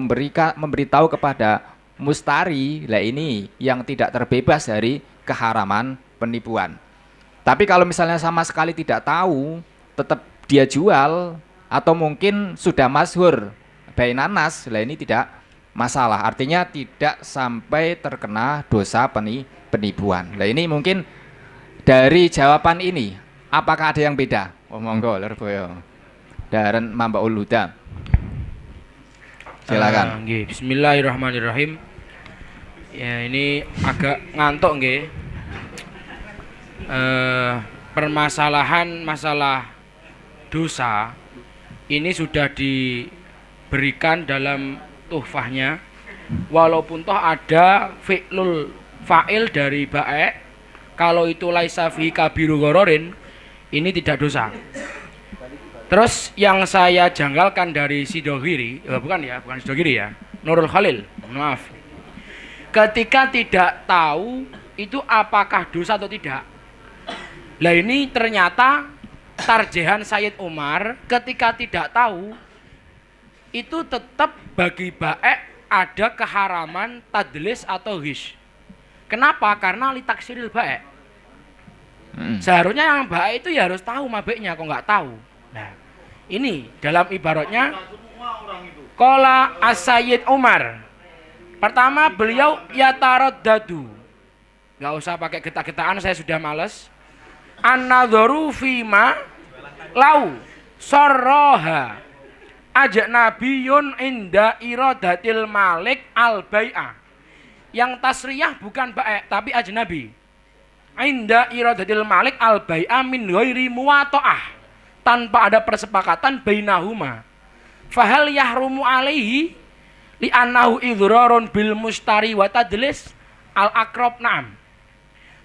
memberitahu kepada mustari, lah ini yang tidak terbebas dari keharaman penipuan. Tapi kalau misalnya sama sekali tidak tahu, tetap dia jual, atau mungkin sudah masyhur bainan nas, lah ini tidak masalah. Artinya tidak sampai terkena dosa penipuan. Nah ini mungkin dari jawaban ini, apakah ada yang beda? Oh monggo Lerboyo. Daren Mambaul Huda. Silakan. Bismillahirrahmanirrahim. Ya ini agak ngantuk nggih. Permasalahan masalah dosa ini sudah diberikan dalam tuhfahnya, walaupun toh ada fi'lul fa'il dari bae, kalau itu laisa fi kabiru ghororin, ini tidak dosa. Terus yang saya janggalkan dari Sidohiri, bukan Sidohiri ya, Nurul Khalil, maaf. Ketika tidak tahu itu apakah dosa atau tidak. Lah ini ternyata tarjehan Sayyid Umar ketika tidak tahu itu tetap bagi bae ada keharaman tadlis atau ghish. Kenapa? Karena litaksiril bae. Seharusnya yang bae itu ya harus tahu mabeknya, kok nggak tahu. Nah, ini dalam ibaratnya qala as-Sayyid Umar. Pertama beliau yataraddadu. Nggak usah pakai getak-getakan, saya sudah males. An-nadharu fima lau sarraha ajnabiyun inda iradatil malik al-bai'ah. Yang tasriyah bukan baik tapi ajnabi. Inda iradatil malik al-bai'ah min ghairi muwata'ah, tanpa ada persepakatan bainahuma. Fahal yahrumu alaihi li annahu idhrarun bil mustari wa tadlis al-aqrab na'am.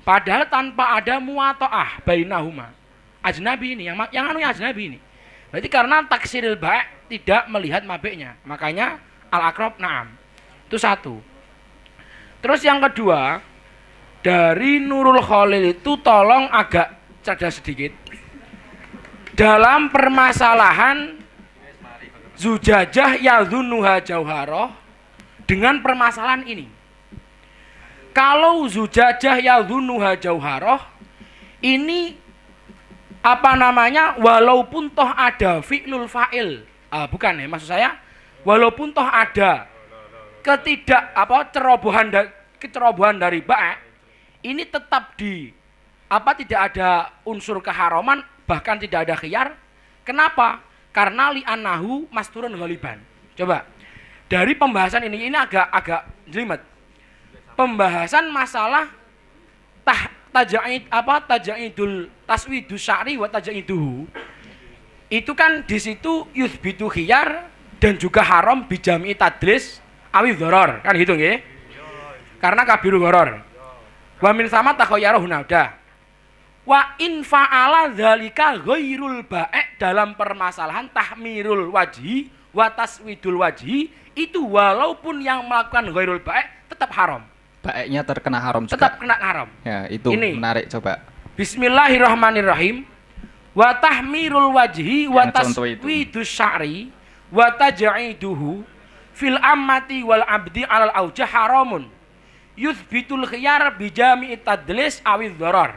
Padahal tanpa ada muwata'ah bainahuma. Ajnabi ini yang ajnabi ini. Berarti karena taksiril ba' tidak melihat mabeknya, makanya al-aqrab na'am. Itu satu. Terus yang kedua, dari Nurul Khalil itu tolong agak cerdas sedikit. Dalam permasalahan zujajah yadhunuha jauharoh dengan permasalahan ini. Kalau zujajah yadhunuha jauharoh, ini apa namanya, walaupun toh ada fi'lul fa'il, bukan ya, maksud saya walaupun toh ada kecerobohan dari ba', ini tetap tidak ada unsur keharaman, bahkan tidak ada khiyar. Kenapa? Karena li'annahu masturun ghaliban. Coba dari pembahasan ini agak jelimet. Pembahasan masalah taja'idul taswidus sya'ri wa taja'iduhu. Itu kan di situ yuthbitu khiyar dan juga haram bijami tadlis awi dhoror, kan gitu nggih? Karena kabiru dhoror. Wa min sama takhayyara hunauda. Wa in fa'ala dzalika ghairul ba'i, dalam permasalahan tahmirul wajhi wa taswidul wajhi, itu walaupun yang melakukan ghairul ba'i tetap haram. Baiknya terkena haram juga. Tetap kena haram. Ya, itu ini menarik, coba. Bismillahirrahmanirrahim. Wa tahmirul wajhi wa taswidus sya'ri wa taj'iduhu fil ammati wal abdi alal aujah haramun. Yuthbitul khiyar bijami'i tadlis awidh dharar.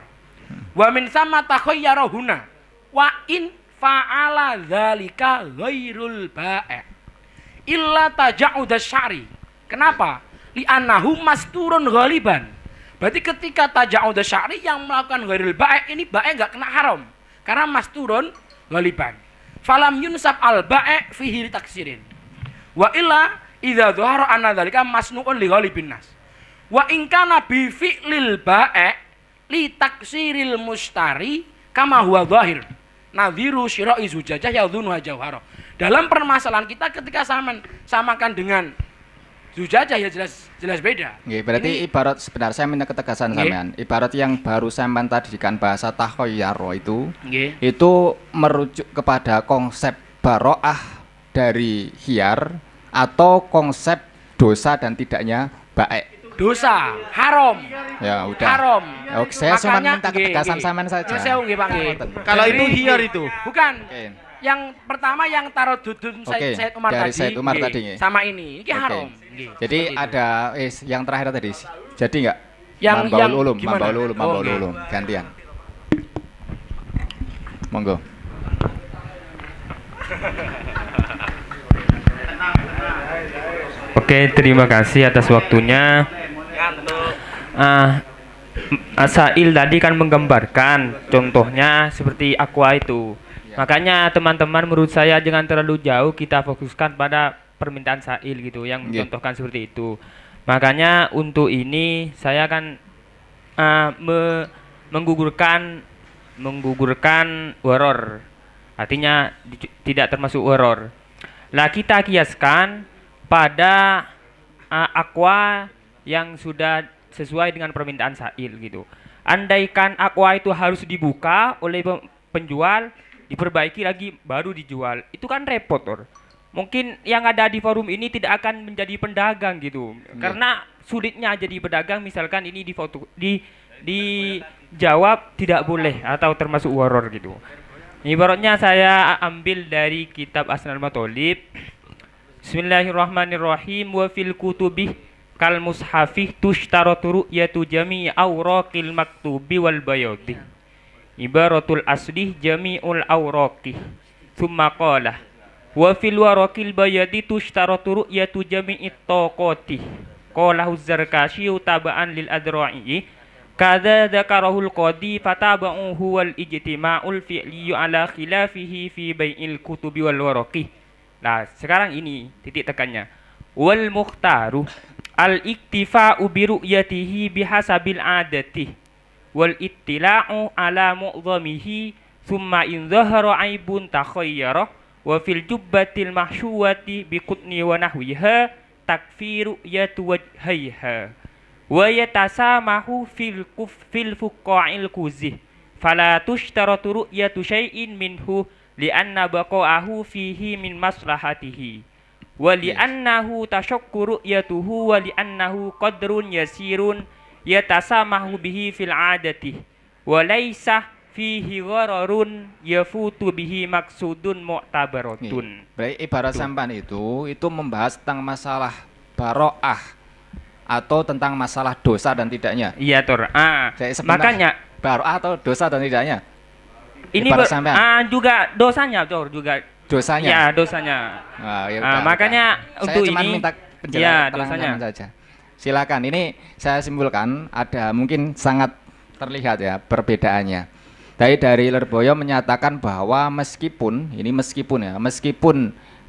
Wa min sama takhayyara huna wa in fa'ala dzalika ghairul ba'i illa taja'ud asy-sya'ri. Kenapa? Li'annahu masturun ghaliban. Berarti ketika taja'ud asy-sya'ri yang melakukan ghairul ba'i, ini ba'i enggak kena haram karena masturun ghaliban. Falam yunsab al ba'i fihi taksirin. Wa illa idza dhahara anna dzalika masnu'un li ghalibin nas. Wa in kana bi fi'lil ba'i li taksiril mustari kama huwa dhahir. Nadhiru syira'i zujajah yadhunuha jauhara. Dalam permasalahan kita ketika samakan dengan zujajah ya jelas beda. Nggih, berarti ini, ibarat sebenarnya saya minta ketegasan sampean. Ibarat yang baru sampean tadi kan bahasa takhayyaro itu, itu merujuk kepada konsep baro'ah dari khiyar atau konsep dosa dan tidaknya baik. Dosa, haram. Ya udah. Haram. Oke, saya cuma minta ketegasan sampean saja. Kalau itu khiyar itu. Bukan. Yang pertama yang tarodudun Said Umar dari tadi. Said Umar tadi. Sama ini haram. Jadi ada yang terakhir tadi. Jadi enggak? Mambaul ulum. Gantian. Monggo. Oke, terima kasih atas waktunya. Asail tadi kan menggambarkan contohnya seperti aqua itu. Makanya teman-teman menurut saya jangan terlalu jauh kita fokuskan pada permintaan sail gitu yang mencontohkan seperti itu. Makanya untuk ini saya akan menggugurkan waror. Artinya tidak termasuk waror. Lah kita kiaskan pada aqua yang sudah sesuai dengan permintaan sail gitu. Andaikan aqua itu harus dibuka oleh penjual, diperbaiki lagi baru dijual, itu kan repot, Or. Mungkin yang ada di forum ini tidak akan menjadi pedagang gitu, karena sulitnya jadi pedagang. Misalkan ini dijawab tidak boleh atau termasuk waror gitu. Ibaratnya saya ambil dari kitab Asnal Matolib. Bismillahirrahmanirrahim. Wa fil kutubih kal mushafih tushtaratu ru'yatu jami'i awraqil maktubi wal bayadi. Ibaratul aslih jami'ul awraqi. Thumma qala wa fil waraqil bayadi tushtaratu ru'yatu jami'it taqati. Qala Zarkashi taba'an lil adra'i. Kadza dzakarahul qadi fataba'uhu wal ijtima'ul fi'li ala khilafihi fi bai'il kutubi wal waraqi. Nah, sekarang ini titik tekannya. Wal mukhtaru al-iktifa'u bi ru'yatihi bihasabil adati wal ittila'u ala mu'dhamihi thumma in dhahara aibun takhayyara wa fil jubbatil mahsyuwati bi qutni wa nahwiha takfiru yatu wajhaiha wa yatasamahu fil fuqa'il kuzih fala tushtaratu ru'yatu syai'in minhu li'anna baqa'ahu fihi min maslahatihi wa li'annahu tashakkuru ru'yatuhu wa li'annahu qadrun yasirun yatasamahu bihi fil 'adati wa laisa fihi ghararun yafutu bihi maksudun mu'tabaratun. Baik, ibarat sampan itu membahas tentang masalah baro'ah atau tentang masalah dosa dan tidaknya. Iya, Tor. Makanya baro'ah atau dosa dan tidaknya. Ini juga dosanya, Tor, juga. Dosanya. Ya, dosanya. Makanya untuk saya cuma ini minta penjelasan dosanya saja. Silakan. Ini saya simpulkan ada mungkin sangat terlihat ya perbedaannya. Dari Lirboyo menyatakan bahwa meskipun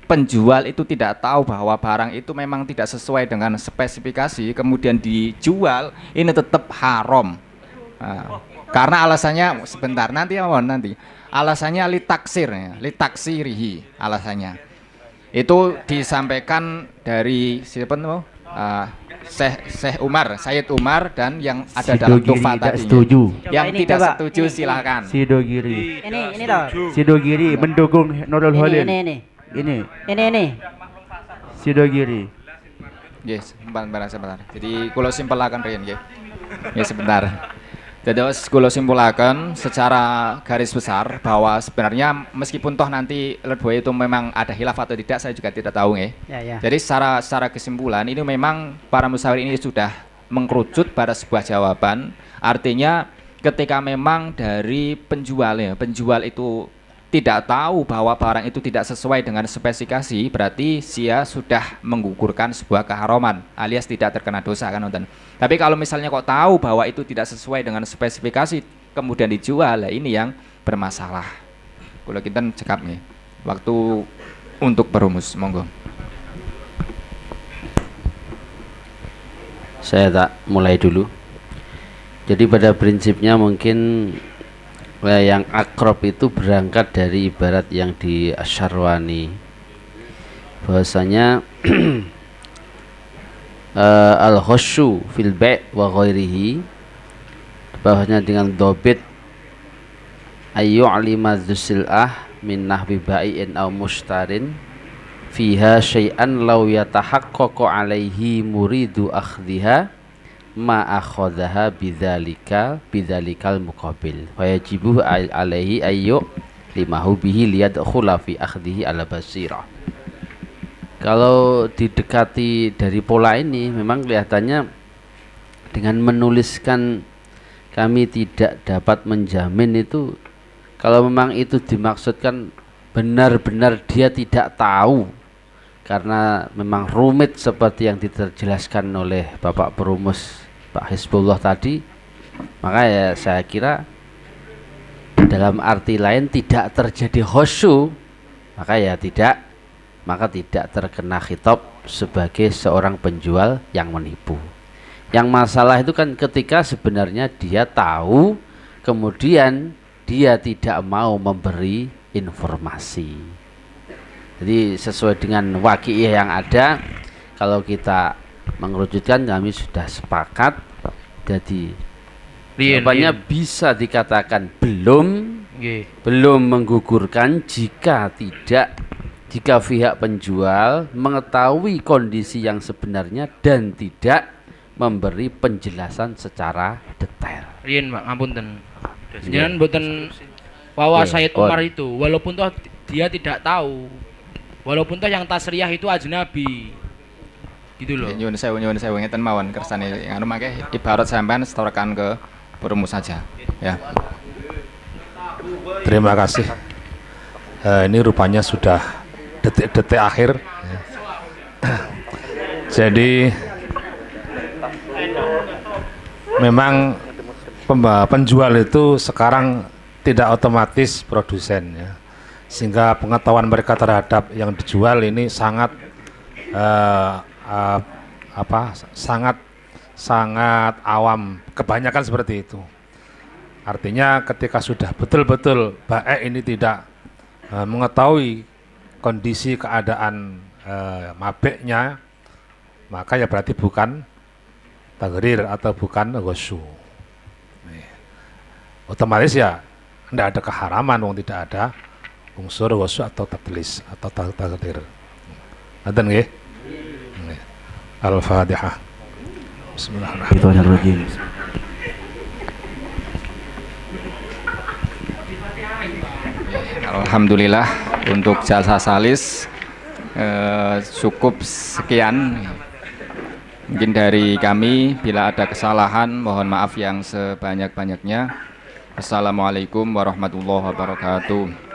penjual itu tidak tahu bahwa barang itu memang tidak sesuai dengan spesifikasi kemudian dijual, ini tetap haram. Karena alasannya sebentar nanti alasannya litaksirihi alasannya. Itu disampaikan dari siapa tuh? Syekh Umar, Sayyid Umar dan yang ada dalam Tuhfah tadi. Yang tidak setuju silakan. Sidogiri. Ini toh. Sidogiri mendukung Nurul Holil. Ini. Sidogiri. Yes, sebentar. Jadi kalau simpelakan Rian nggih. Ya sebentar. Jadi kalau simpulakan secara garis besar bahwa sebenarnya meskipun toh nanti Lirboyo itu memang ada khilaf atau tidak saya juga tidak tahu nggih. Ya. Jadi secara kesimpulan ini memang para musyawarih ini sudah mengkerucut pada sebuah jawaban. Artinya ketika memang dari penjual itu tidak tahu bahwa barang itu tidak sesuai dengan spesifikasi, berarti dia sudah menggugurkan sebuah keharaman alias tidak terkena dosa kan nonton. Tapi kalau misalnya kok tahu bahwa itu tidak sesuai dengan spesifikasi kemudian dijual, ini yang bermasalah. Kalau kita cekap nih waktu untuk berumus, monggo. Saya tak mulai dulu. Jadi pada prinsipnya mungkin yang akrab itu berangkat dari ibarat yang di Asyarwani bahwasanya al-khusyu fil bai' wa ghairihi, bahwasanya dengan dobit ayyu'lima dzusil'ah min nahwi ba'i'in aw mushtarin fiha syai'an law yatahaqqaqu alaihi muridu akhdhiha ma akhadhaha bidzalikal muqabil wa yajibu alaihi ayyu limahu bihi liyadkhula fi akhdhihi ala basirah. Kalau didekati dari pola ini memang kelihatannya dengan menuliskan kami tidak dapat menjamin itu, kalau memang itu dimaksudkan benar-benar dia tidak tahu karena memang rumit seperti yang dijelaskan oleh Bapak Perumus Pak Hizbullah tadi, maka ya saya kira dalam arti lain tidak terjadi khusyu, maka tidak terkena khitab sebagai seorang penjual yang menipu. Yang masalah itu kan ketika sebenarnya dia tahu kemudian dia tidak mau memberi informasi. Jadi sesuai dengan waqi'iyah yang ada, kalau kita mengerucutkan kami sudah sepakat, jadi jawabannya bisa dikatakan belum menggugurkan jika pihak penjual mengetahui kondisi yang sebenarnya dan tidak memberi penjelasan secara detail. Rien Pak, ngapunten. Jangan mboten wawa Sayyid Umar itu, walaupun toh dia tidak tahu, walaupun toh yang tasriyah itu ajnabi, gitu loh. Nyuwun sewu ngeten mawon kersane anu mangke ibarat sampean setorakan ke perumus saja ya. Terima kasih. Ini rupanya sudah detik-detik akhir. Jadi memang penjual itu sekarang tidak otomatis produsen ya. Sehingga pengetahuan mereka terhadap yang dijual ini sangat sangat awam, kebanyakan seperti itu. Artinya ketika sudah betul-betul baik ini tidak mengetahui kondisi keadaan mabeknya, maka ya berarti bukan tagrir atau bukan ghusyu. Otomatis ya tidak ada keharaman, tidak ada unsur ghusyu atau tadlis atau tagrir. Ada nggih? Al-Fatihah. Bismillahirrahmanirrahim. Alhamdulillah untuk jasa salis cukup sekian. Mungkin dari kami, bila ada kesalahan, mohon maaf yang sebanyak-banyaknya. Assalamualaikum warahmatullahi wabarakatuh.